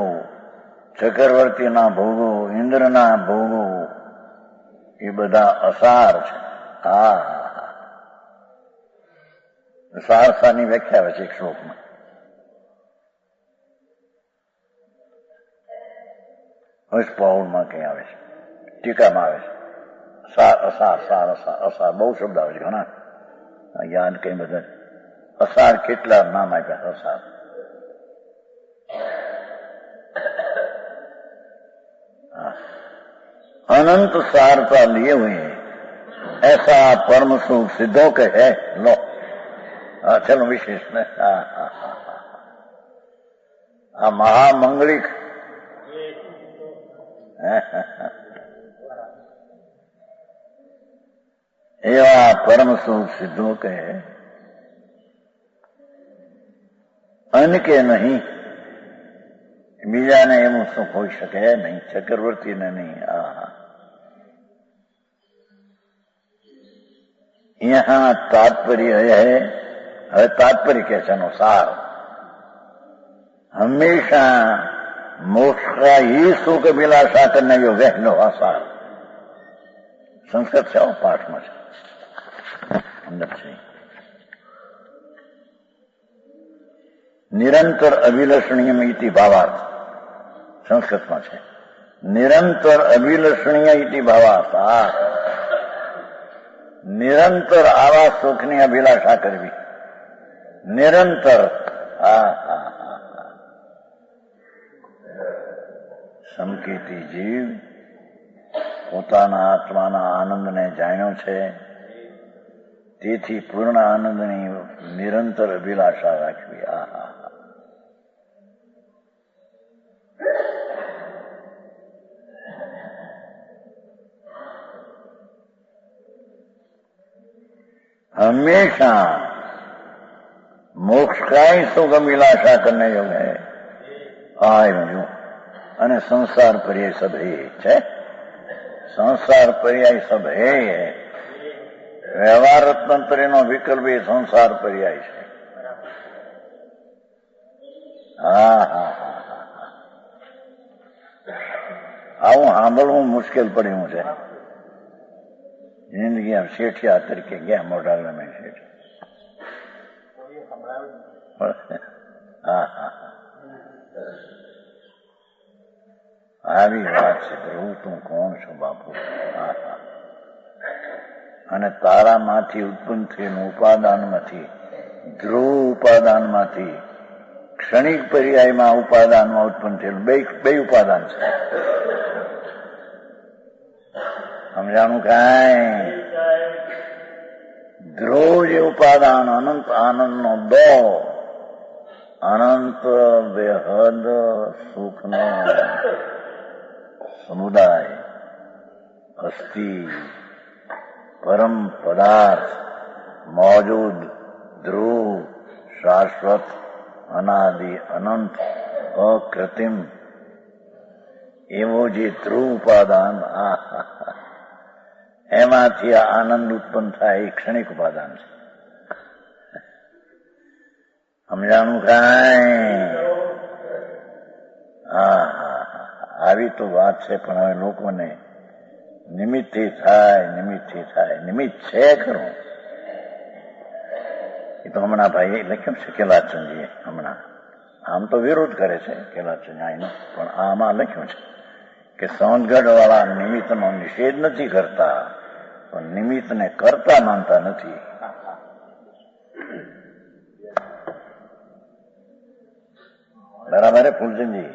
ચક્રવર્તીના ભોગો ઇન્દ્રના ભોગો એ બધા અસાર છે સારની વ્યાખ્યા આવે છે એક શ્લોકમાં પૌળમાં કઈ આવે છે ટીકામાં આવે છે સાર અસાર સાર અસાર અસાર બહુ શબ્દ આવે છે ઘણા યાદ કઈ બધા અસાર કેટલા નામ આપ્યા અસાર अनंत सारता लिए हुए ऐसा परम सुख सिद्धों के है लो चलो विशेष में महामंगलिक एवा परम सुख सिद्धों के अन्य के नहीं બીજાને એનું સુખ હોઈ શકે નહીં ચક્રવર્તીને નહીં यहाँ तात्पर्य है तात्पर्य कैसे अनुसार हमेशा मोक्ष का ही सुख अभिलाषा करने योग्य लो आसार संस्कृत से पाठ में अंदर से निरंतर अभिलषणीय इति भावार्थ संस्कृत में है निरंतर अभिलषणीय इति भावार्थ निरंतर आवा सुखनी अभिलाषा करवी निरंतर समकेती जीव પોતાના આત્માના આનંદને જાણ્યો છે તેથી પૂર્ણ આનંદની નિરંતર અભિલાષા રાખવી हमेशा मोक्ष का ही सुख अभिलाषा करने योग्य है आयु અને સંસાર પર્યાય સબ હે છે સંસાર પર્યાય સબ હે વ્યવહાર તંત્રનો વિકલ્પ એ સંસાર પર્યાય છે આવું સાંભળવું મુશ્કેલ પડ્યું છે જિંદગી આમ શેઠિયા તરીકે ગયા મોઢા મેં શેઠ આવી વાત છે પ્રભુ તું કોણ છો બાપુ અને તારામાંથી ઉત્પન્ન થયેલું ઉપાદાનમાંથી ધ્રુવ ઉપાદાનમાંથી ક્ષણિક પર્યાયમાં ઉપાદાનમાં ઉત્પન્ન થયેલું બે ઉપાદાન છે સમજાણું કાંઈ ધ્રુવ જે ઉપાદાન અનંત આનંદનો દો અનંત બેહદ સુખનો સમુદાય અસ્થિ પરમ પદાર્થ મોજૂદ ધ્રુવ શાશ્વત અનાદિ અનંત અકૃત્રિમ એવો જે ધ્રુવ ઉપાદાન એમાંથી આનંદ ઉત્પન્ન થાય એ ક્ષણિક ઉપાદાન છે સમજાણું કાંઈ આવી તો વાત છે પણ હવે લોકોને નિમિત્તથી થાય નિમિત્ત છે ખરું એ તો હમણાં ભાઈ લખ્યું છે કેલાચંદજીએ હમણાં આમ તો વિરોધ કરે છે કેલાચંદ પણ આમાં લખ્યું છે કે સોનગઢ વાળા નિમિત્તનો નિષેધ નથી કરતા પણ નિમિત્તને કરતા માનતા નથી બરાબર હે ફૂલચંદજી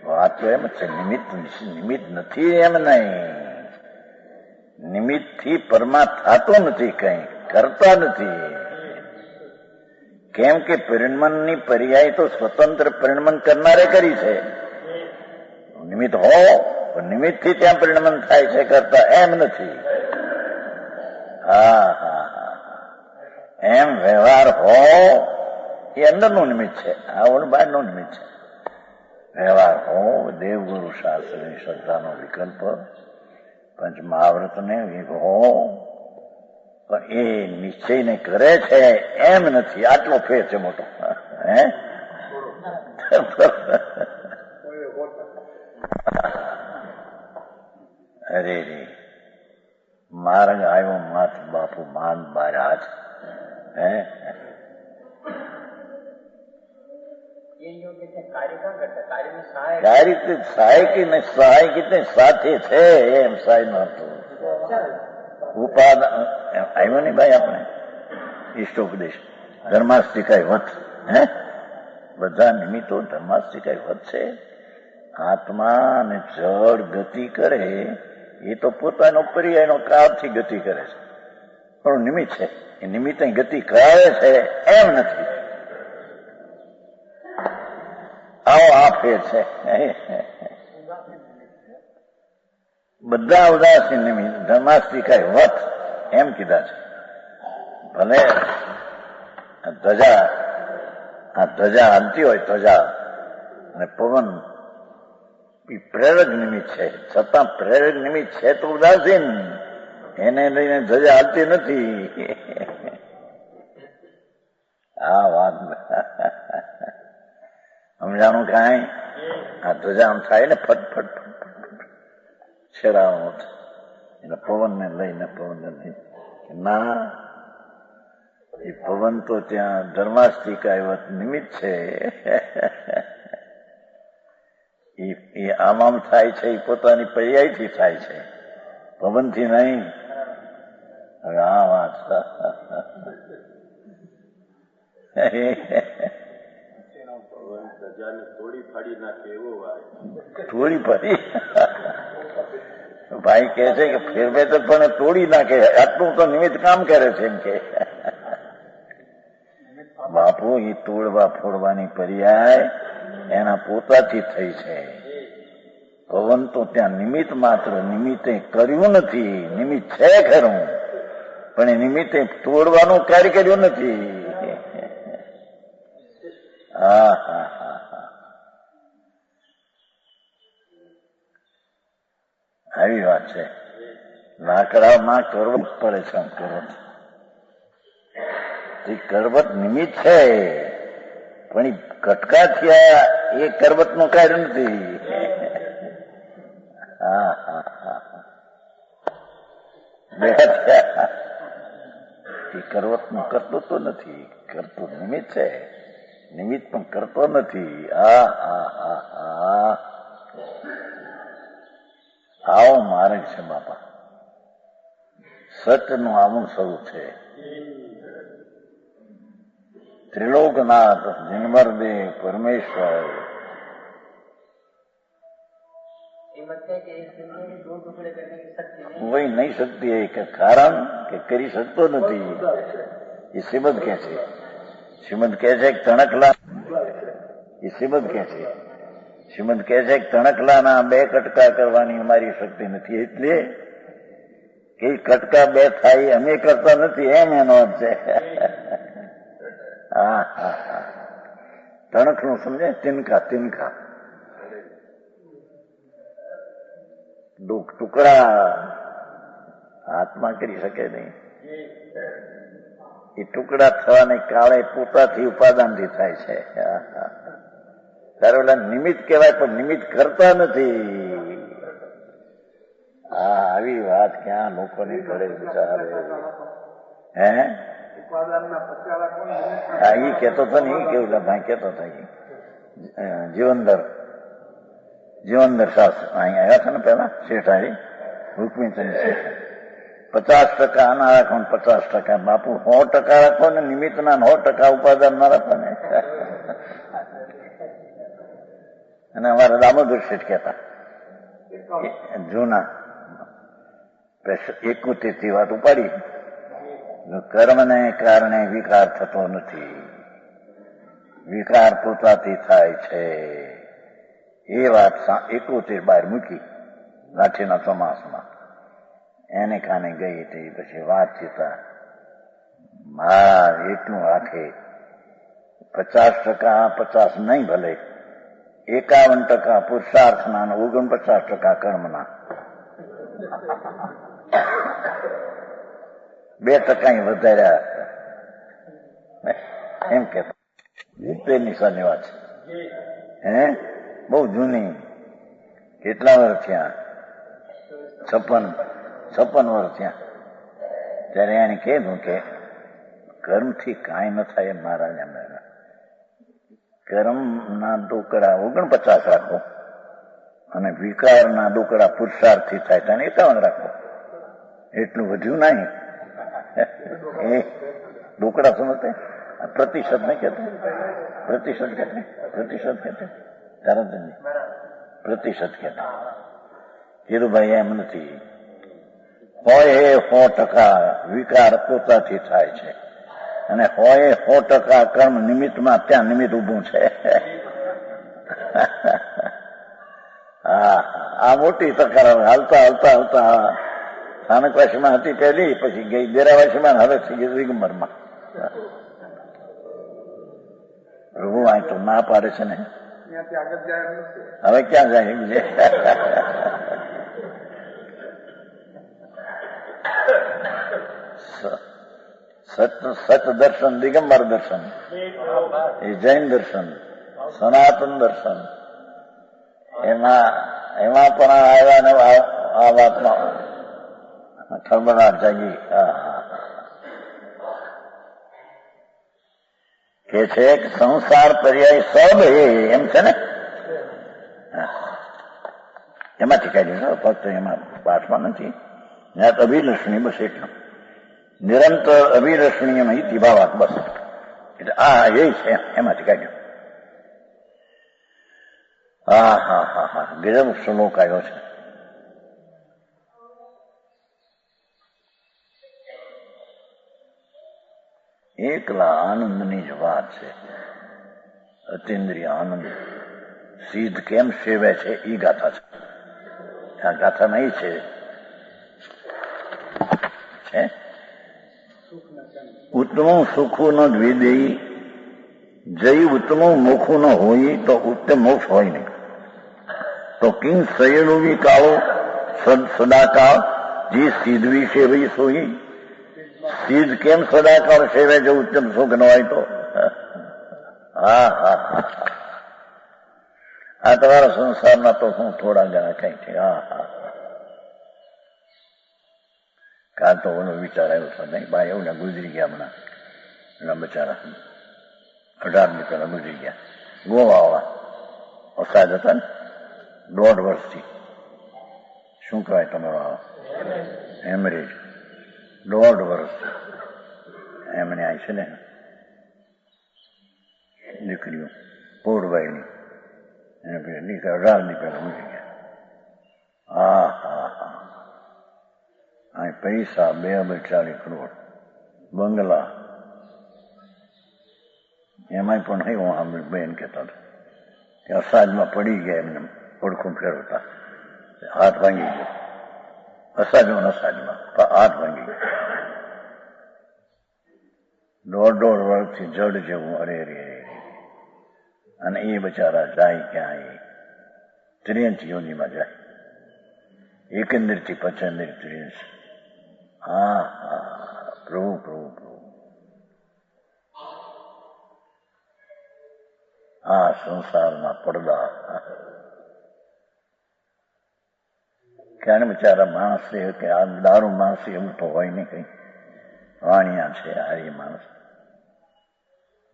વાત તો એમ છે નિમિત્ત નથી એમ નહીં નિમિત્ત થી પરમાત્મા થતો નથી કઈ કરતા નથી કેમ કે પરિણમનની પર્યાય તો સ્વતંત્ર પરિણમન કરનારે કરી છે નિમિત્ત હો પણ નિમિત્તથી ત્યાં પરિણમન થાય છે કરતા એમ નથી. હા હા હા એમ વ્યવહાર હો એ અંદરનું નિમિત્ત છે, આવડ બહારનું નિમિત્ત છે. વ્યવહાર હો દેવગુરુ શાસ્ત્રની શ્રદ્ધાનો વિકલ્પ, પંચ મહાવ્રતને હો પણ એ નિશ્ચયને કરે છે એમ નથી. આટલો ફેર છે મોટો. હે અરે રે માર્ગ આવ્યો માથ બાપુ માન બાર હાથ. હે સહાય કિતને સાથે છે એમ સહાય નો ઉપાદ આવ્યો નહીં ભાઈ આપણે ઈષ્ટોપદેશ ધર્માસ્તિકાય વત. હે બધા નિમિત્તો ધર્માસ્તિકાય વત છે. આત્મા ને જળ ગતિ કરે એ તો પોતાનો પર્યાયનો કાળથી ગતિ કરે છે, પણ નિમિત્ત છે એ નિમિત્ત ગતિ કરાવે છે એમ નથી. આવો આ ફેર છે. બધા ઉદાસીન નિમિત્ત ધર્માસ્તિકાય વત એમ કીધા છે. ભલે ધજા હાલતી હોય ધજા અને પવન એ પ્રેરક નિમિત્ત છે, છતાં પ્રેરક નિમિત્ત છે તો ઉદાસીન, એને લઈને ધજા હાલતી નથી. આ વાત સમજાણું કાંઈ? આ ધજા આમ થાય ને ફટફટ છેડાવો એટલે પવનને લઈને ના, એ પવન તો ત્યાં ધર્માસ્તિકા નિમિત્ત છે. એ આમ થાય છે, એ પોતાની પર્યાયથી થાય છે, પવનથી નહીં. હવે આ વાત થોડી ફાડી ભાઈ કે છે કે ફેરવે તો પણ તોડી નાખે, આટલું તો નિમિત્ત કામ કરે છે એમ કે. બાપુ એ તોડવા ફોડવાની પર્યાય એના પોતાથી થઈ છે. પવન તો ત્યાં નિમિત્ત માત્ર, નિમિત્તે કર્યું નથી. નિમિત્ત છે ખરું પણ એ નિમિત્તે તોડવાનું કાર્ય કર્યું નથી. હા હા હા હા આવી વાત છે. લાકડામાં કરવત પડે છે. કરવત નિમિત્ત છે પણ એ કટકા થયા એ કરવત નું કાર્ય નથી. હા હા હા એ કરવત નું કરતું તો નથી, કરતું નિમિત્ત છે. નિમિત્ત પણ કરતો નથી. હા હા હા હા આવો માર્ગ છે બાપા. સત્યનું આવું સ્વરૂપ છે. ત્રિલોકનાથ જન્મરદેવ પરમેશ્વર वही नहीं सकती है कि कारण કે કરી શકતો નથી. એ શ્રીમદ કે છે, શ્રીમદ કે છે તણકલા, એ શ્રીમદ કે છે, શ્રીમદ કે છે તણકલાના 2 કટકા કરવાની અમારી શક્તિ નથી, એટલે કે કટકા 2 થાય અમે કરતા નથી એમ એનો અર્થ છે. હા હા હા તણખનું સમજે, તિનકા ટુકડા હાથમાં કરી શકે નહીં. એ ટુકડા થવાને કાળે પોતાથી ઉપાદાનથી થાય છે. તારે ઓલા નિમિત્ત કહેવાય પણ નિમિત્ત કરતા નથી. હા આવી વાત ક્યાં લોકોને કરે વિચારે. હે હા એ કેતો હતો ને, એ કેવું ભાઈ કેતો હતો જીવનદર શાસ્ત્ર અહીં આવ્યા હતા ને પેલા શેઠારી રૂકમીચંદ શેઠ. 50% આના રાખો ને 50% બાપુ 100% રાખો ને નિમિત્તના 100% ઉપાદાન ના રાખો ને. અને અમારા દામોદર શેઠ કહેતા જૂના 71 થી વાત ઉપાડી, કર્મને કારણે વિકાર થતો નથી, વિકાર પોતાથી થાય છે. એ વાત 71 બહાર મૂકી લાઠીના ચોમાસમાં. એને કાને ગઈ હતી. પછી વાતચીત એટલું રાખે 50% 50 નહીં ભલે 51% પુરુષાર્થના અને 49% કર્મના. 2% વધાર્યા એમ કે નિશાની વાત છે. બહુ જૂની. કેટલા વર્ષ થયા? 56 વર્ષ થયા. ત્યારે એને કીધું કે કર્મથી કાંઈ ન થાય. મહારાજ કર્મના ટુકડા 49 રાખો અને વિકારના ટુકડા પુરુષાર્થથી થાય તેને 51 રાખો. એટલું વધ્યું નહીં. એ ટુકડા સમજતે પ્રતિશત નહીં કહેતા. પ્રતિશત કહેતા તરત નહીં પ્રતિશત કહેતા. ધીરુભાઈ એમ નથી. હોય એ 100% વિકાર પોતાથી થાય છે અને હોય 100% કર્મ નિમિત્તમાં ત્યાં નિમિત્ત ઉભું છે. આ મોટી તકરાર. હાલતા સ્થાનકવાસીમાં હતી પહેલી, પછી ગઈ દેરાવાસીમાં, હવે થઈ ગઈ દિગંબરમાં. પ્રભુ આ તો ના પાડે છે ને. હવે ક્યાં જાય બીજે? સત દર્શન, દિગંબર દર્શન, એ જૈન દર્શન, સનાતન દર્શન, એમાં પણ આવ્યા ને આ વાતમાં ખળબળાટ જાગી. કે છે કે સંસાર પર્યાય સબ એમ છે ને, એમાંથી કાઢ્યું. ફક્ત એમાં પાઠમાં નથી. અભિલષણી બસ એટલું. નિરંતર અભિલષણીય ઇતિ ભાવાત બસ. એટલે એ છે એમાંથી કાઢ્યું. હા ગજબ શ્લોક આવ્યો છે. એકલા આનંદની જ વાત છે. અતિન્દ્રિય આનંદ સિદ્ધ કેમ સેવે છે એ ગાથા છે. આ ગાથા નહીં છે ઉત્તમ સુખું ન દ્વિદેયી જય ઉત્તમ મોખું ન હોય તો ઉત્તમ મોક્ષ હોય નહીં. તો કિંગ સયણુવી કાળો સદાકાળ જે સિદ્ધવી સેવી સોઈ. સિદ્ધ કેમ સદાકાળ સેવે જો ઉત્તમ સુખ ન હોય તો? આ તમારા સંસારના તો શું થોડા ઘણા કઈ છે. કાલ તો ઓનો વિચાર આવ્યો છે નહીં ભાઈ, એવું ને ગુજરી ગયા હમણાં. એના બચારા 18 પહેલા ગુજરી ગયા. ગોવાવાળા વસાદ હતા ને 1.5 વર્ષથી. શું કહેવાય તમારો હેમરેજ? 1.5 વર્ષથી એમને આવી છે ને દીકરીઓ પોળભાઈની. એને દીકરા 18 પહેલા ગુજરી ગયા. અહીં પૈસા 240 કરોડ બંગલા. એમાંય પણ નહીં હું સાંભળ્યું બેન કહેતા હતા કે અસાજમાં પડી ગયા. એમને ઓળખું ફેરવતા હાથ ભાંગી ગયો. અસાજમાં હાથ ભાંગી ગયો. 1.5 વર્ષથી જડ જેવું. અરે અને એ બચારા જાય ક્યાં? 23 યોનીમાં જાય. એકંદરથી 35. પ્રભુ આ સંસારના પડદા. ક્યારે બિચારા માણસ કે આ દારૂ માણસ એવું તો હોય નહીં. કઈ વાણિયા છે આ માણસ.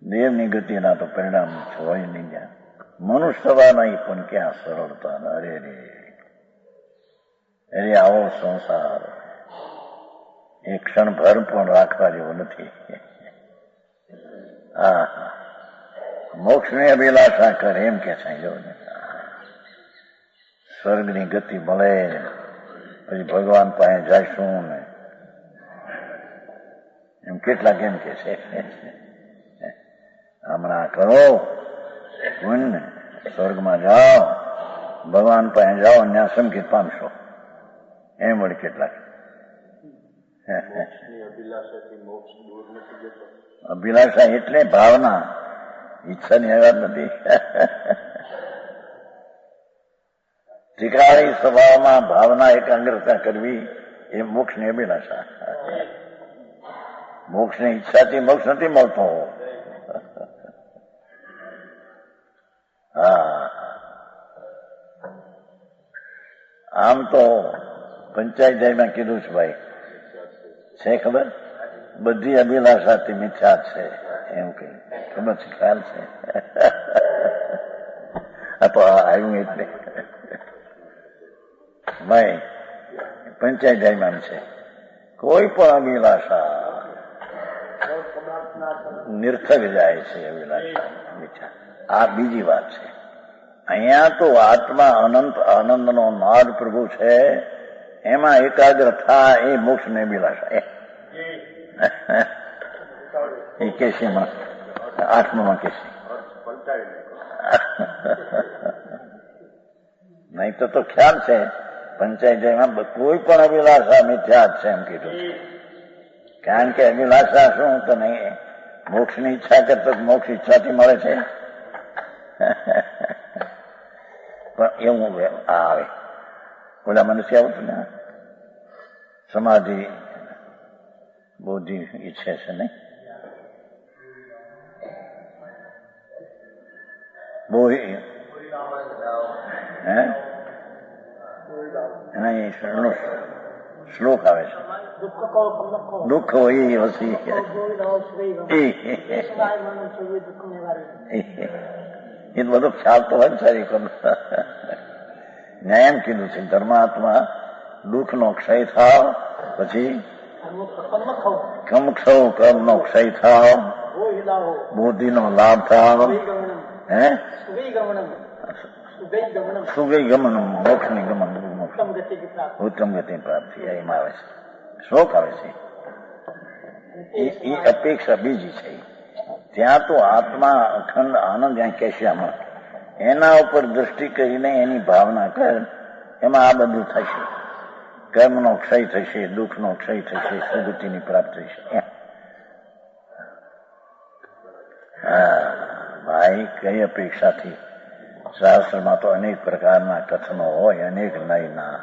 દેવની ગતિના તો પરિણામ હોય નહીં. જ્યાં મનુષ્ય થવાના પણ ક્યાં સરળતા. અરે આવો સંસાર એક ક્ષણ ભર પણ રાખવા જેવો નથી. મોક્ષની અભિલાષા કરે એમ કે છે. જો સ્વર્ગની ગતિ મળે પછી ભગવાન પાસે જઈશું ને એમ કેટલા કેમ કે છે. હમણાં કરો પુણ્ય સ્વર્ગમાં જાઓ ભગવાન પાસે જાઓ ત્યાં સંકેત પામશો. એમ વળી કેટલાક અભિલાષા એટલે ભાવના, ઈચ્છાની વાત નથી. ત્રિકાળી સ્વભાવમાં ભાવના એકાગ્રતા કરવી એ મોક્ષની અભિલાષા. મોક્ષની ઈચ્છાથી મોક્ષ નથી મળતો. હા, આમ તો પંચાયતમાં કીધું છે ભાઈ, છે ખબર? બધી અભિલાષાથી મિથ્યા છે એમ કે ખબર છે, ખ્યાલ છે? આવ્યું એટલે ભાઈ પંચાયતમાં છે. કોઈ પણ અભિલાષા નિર્થક જાય છે. અભિલાષા મિથ્યા. આ બીજી વાત છે. અહીંયા તો આત્મા અનંત આનંદનો નાદ પ્રભુ છે, એમાં એકાગ્ર થા એ મોક્ષની અભિલાષા. એ કેસીમાં 8માં કેસી નહીં તો ખ્યાલ છે. પંચાયતમાં કોઈ પણ અભિલાષા મિથ્યા જ છે એમ કીધું. કારણ કે અભિલાષા શું તો નહીં, મોક્ષની ઈચ્છા કરતો મોક્ષ ઈચ્છાથી મળે છે. પણ એવું આવે ઓલા મનુષ્ય આવતું ને સમાધિ બુદ્ધિ ઈચ્છે છે નહીં, બહુ એના શ્લોક આવે છે. દુઃખ હોય એ વસી એ બધો ખ્યાલ તો હોય સારી કર. ન્યાય એમ કીધું છે, ધર્માત્મા દુઃખનો ક્ષય થાવ, પછી કમક્ષવ કર્મનો ક્ષય થાવ, બુદ્ધિનો લાભ થાવ, સુગઈ ગમન મોક્ષની ગમન ઉત્તમ ગતિ પ્રાપ્તિ એમ આવે છે. શોક આવે છે. એ અપેક્ષા બીજી છે. ત્યાં તો આત્મા અખંડ આનંદ જ્યાં કેશ્યામાં એના ઉપર દ્રષ્ટિ કરીને એની ભાવના કર, એમાં આ બધું થશે. કર્મનો ક્ષય થશે, દુઃખનો ક્ષય થશે, સુગતિની પ્રાપ્તિ થશે. હા ભાઈ, કઈ અપેક્ષાથી? શાસ્ત્રમાં તો અનેક પ્રકારના કથનો હોય, અનેક નયના,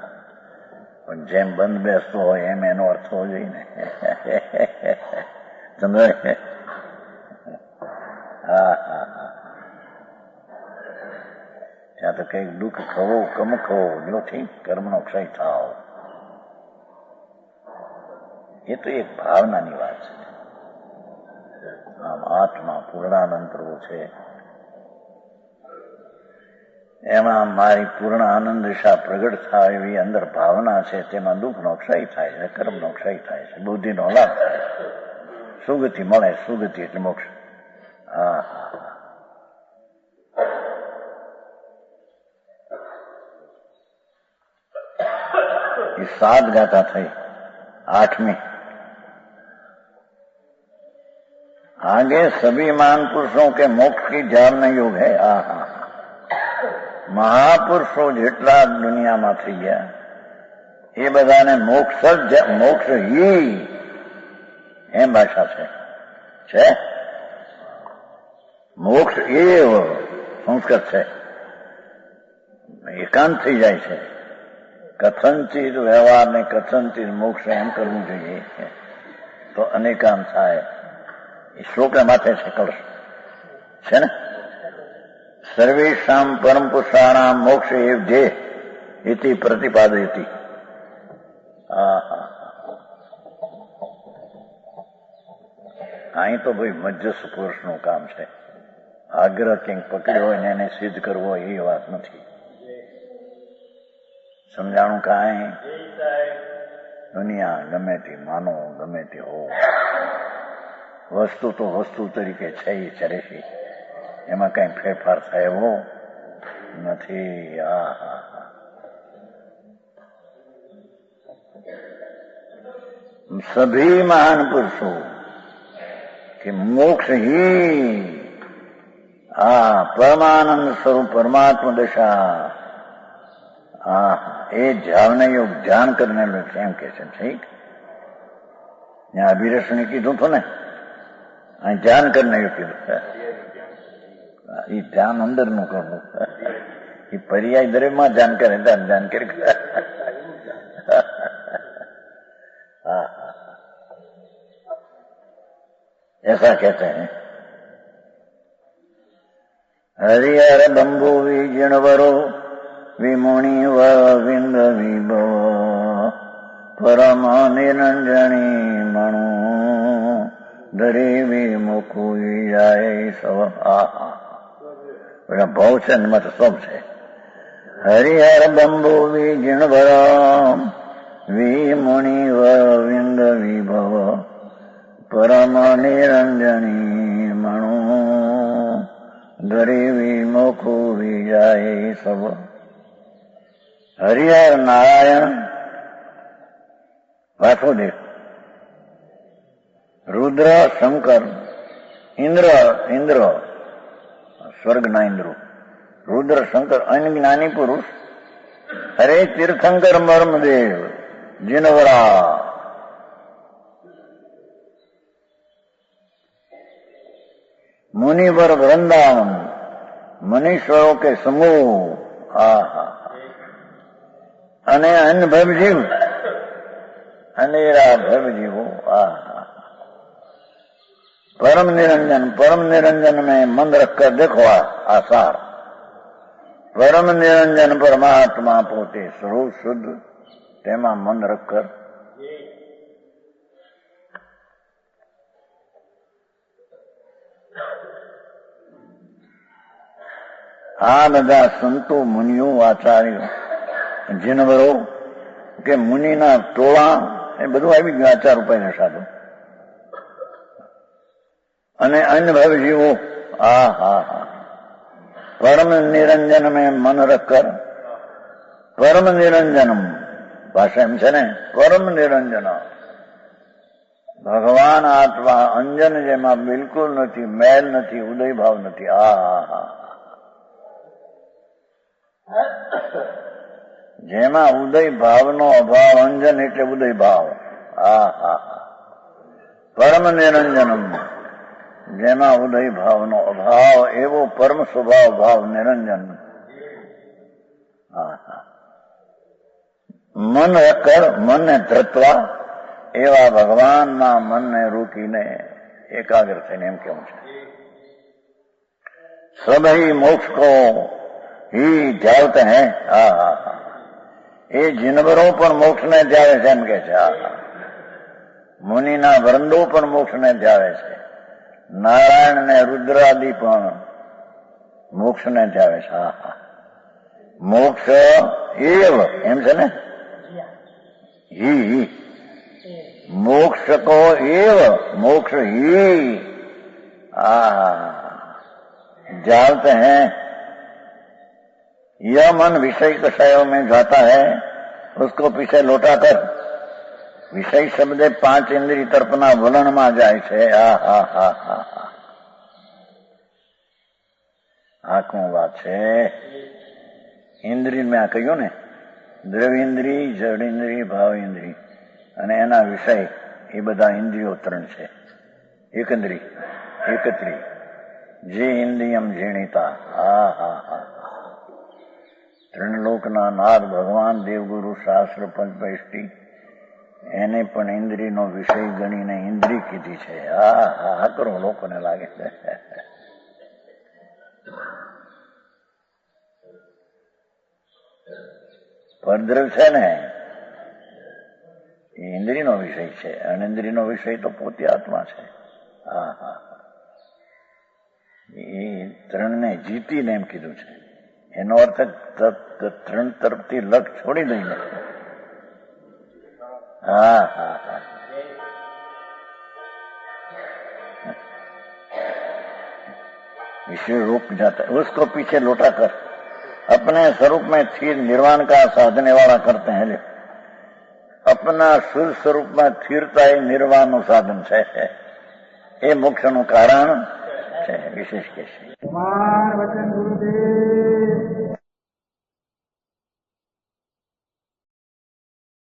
પણ જેમ બંધ બેસતો હોય એમ એનો અર્થ હોવો જોઈએ ને. સમજાય? હા હા હા. ત્યાં તો કઈક દુઃખ ખવો કમ ખવો જો ઠીક, કર્મનો ક્ષય થાવ, એ તો એક ભાવનાની વાત છે. આમ આત્મા પૂર્ણાનંદ પ્રભુ છે, એમાં મારી પૂર્ણ આનંદ દિશા પ્રગટ થાય એવી અંદર ભાવના છે. તેમાં દુઃખનો ક્ષય થાય છે, કર્મનો ક્ષય થાય છે, બુદ્ધિનો લાભ થાય છે, સુગતિ મળે. સુગતિ એટલે મોક્ષ. હા હા. ये 7 गाथा थी. 8वीं आगे सभी महान पुरुषों के मोक्ष की ध्यान योग है. महापुरुषों જેટલા દુનિયામાં થઈ ગયા એ બધાને મોક્ષ હી એમ ભાષા છે. મોક્ષ એ સંસ્કૃત છે. એકાંત થઈ જાય છે. કથનચિત વ્યવહાર ને કથનચિત મોક્ષ એમ કરવું જોઈએ તો અનેકાંત થાય. એ શ્લોકને માથે છે કળશ છે ને. સર્વેષામ પરમ પુરુષાણામ મોક્ષ એવ ધ્યેય ઇતિ પ્રતિપાદયતિ. અહીં તો ભાઈ મજ્જસ પુરુષનું કામ છે. આગ્રહ કંઈક પકડ્યો હોય ને એને સિદ્ધ કરવો એ વાત નથી. સમજાણું? કાંઈ દુનિયા ગમે તે માનો, ગમે તે હો, વસ્તુ તો વસ્તુ તરીકે છે એ ચરે છે. એમાં કઈ ફેરફાર થાય એવો નથી. સભી મહાન પુરુષો કે મોક્ષ હી પરમાનંદ સ્વરૂપ પરમાત્મા દશા હા, એ જાવને યોગ ધ્યાન કરીને એમ કે છે. ઠીક, ત્યાં અભિરસને કીધું હતું ને, અહીં ધ્યાન કરીને એવું કીધું. એ ધ્યાન અંદરનું કરવું, એ પર્યાય દરેકમાં ધ્યાન કરે, ધ્યાન કરી. ऐसा कहते हैं. हरिहर बंबु विजिणवरो विमुनि विंद विभव परम निरंजनी मणु दरे विमुखु जाय सव. बड़ा भाव છે ને મત सब છે. हरिहर बंबु विजिणवर विमुनि विंद विभव परम निरंजनी मणु दरे विमुखु विजाय सब. हरिहर नारायण वासुदेव, रुद्र शंकर, इंद्र स्वर्गना इंद्रो, रुद्र शंकर अज्ञानी पुरुष, हरे तीर्थंकर मर्मदेव जिनवरा, मुनिवर वृंदावन, मनीश्वरों के समूह. અને અનભવ જીવ, અનેરા ભવ જીવો. परम निरंजन में मन रखकर देखो आसार. परम निरंजन परमात्मा पोते स्वरूप शुद्ध, તેમાં મન રખકર આ બધા સંતો મુનિઓ આચાર્યો જીનવરો કે મુનિના ટોળા એ બધું આવી ગયું આચાર ઉપાયને સાધુ અને અનભવ જીવો. પરમ નિરંજન મેં મન રખકર. પરમ નિરંજનમ ભાષા એમ છે ને, પરમ નિરંજન ભગવાન આત્મા અંજન જેમાં બિલકુલ નથી, મેલ નથી, ઉદય ભાવ નથી. જેમાં ઉદય ભાવનો અભાવ, અંજન એટલે ઉદય ભાવ. પરમ નિરંજનમ, જેમાં ઉદય ભાવનો અભાવ, એવો પરમ સ્વભાવ ભાવ નિરંજન. મન રખકર, મનને ધ્રત્વા, એવા ભગવાનના મનને રોકીને એકાગ્ર થઈને એમ કેવું છે. સભઈ મોક્ષ કો ही ધ્યાવતે હે. એ જીનવરો પણ મોક્ષને ધ્યાવે છે એમ કે છે. મુનિના વૃંદો પણ મોક્ષને ધ્યાવે છે. નારાયણ ને રુદ્રાદિ પણ મોક્ષને ધ્યાવે છે. મોક્ષ એવ એમ છે ને, ही मोक्ष को एव मोक्ष ही जानते हैं. यह मन विषय कषायों में जाता है, उसको पीछे लौटा कर विषय शब्द 5 इंद्रिय तर्पना वलन में जाए છે. આ કોણ વાત છે? ઇન્દ્રિય મેં આ કહ્યું ને, દ્રવ્યેન્દ્રિય, જડેન્દ્રિય, ભાવેન્દ્રિય અને એના વિષય, એ બધા ઇન્દ્રિયો 3 છે. એકત્રી જે ઇન્દ્રિયમ ઝીણિતા. 3 લોકના નાદ ભગવાન, દેવગુરુ, શાસ્ત્ર, પંચપૈષ્ટી, એને પણ ઇન્દ્રિયનો વિષય ગણીને ઇન્દ્રિય કીધી છે. કરો લોકોને લાગે છે. પરદ્રવ છે ને, એ ઇન્દ્રિયનો વિષય છે. અનિન્દ્રિયનો વિષય તો પોતે આત્મા છે. એ 3ને જીતીને એમ કીધું છે. એનો અર્થ 3 તરફથી લગ છોડી દઈને. विषय रूप जाता है, उसको पीछे लौटा कर अपने स्वरूप में स्थिर निर्वाण का साधने वाला करते हैं. अपना शुद्ध स्वरूप में स्थिरता એ નિર્વાણનું સાધન છે. એ મોક્ષનું કારણ છે. વિશેષ કે છે.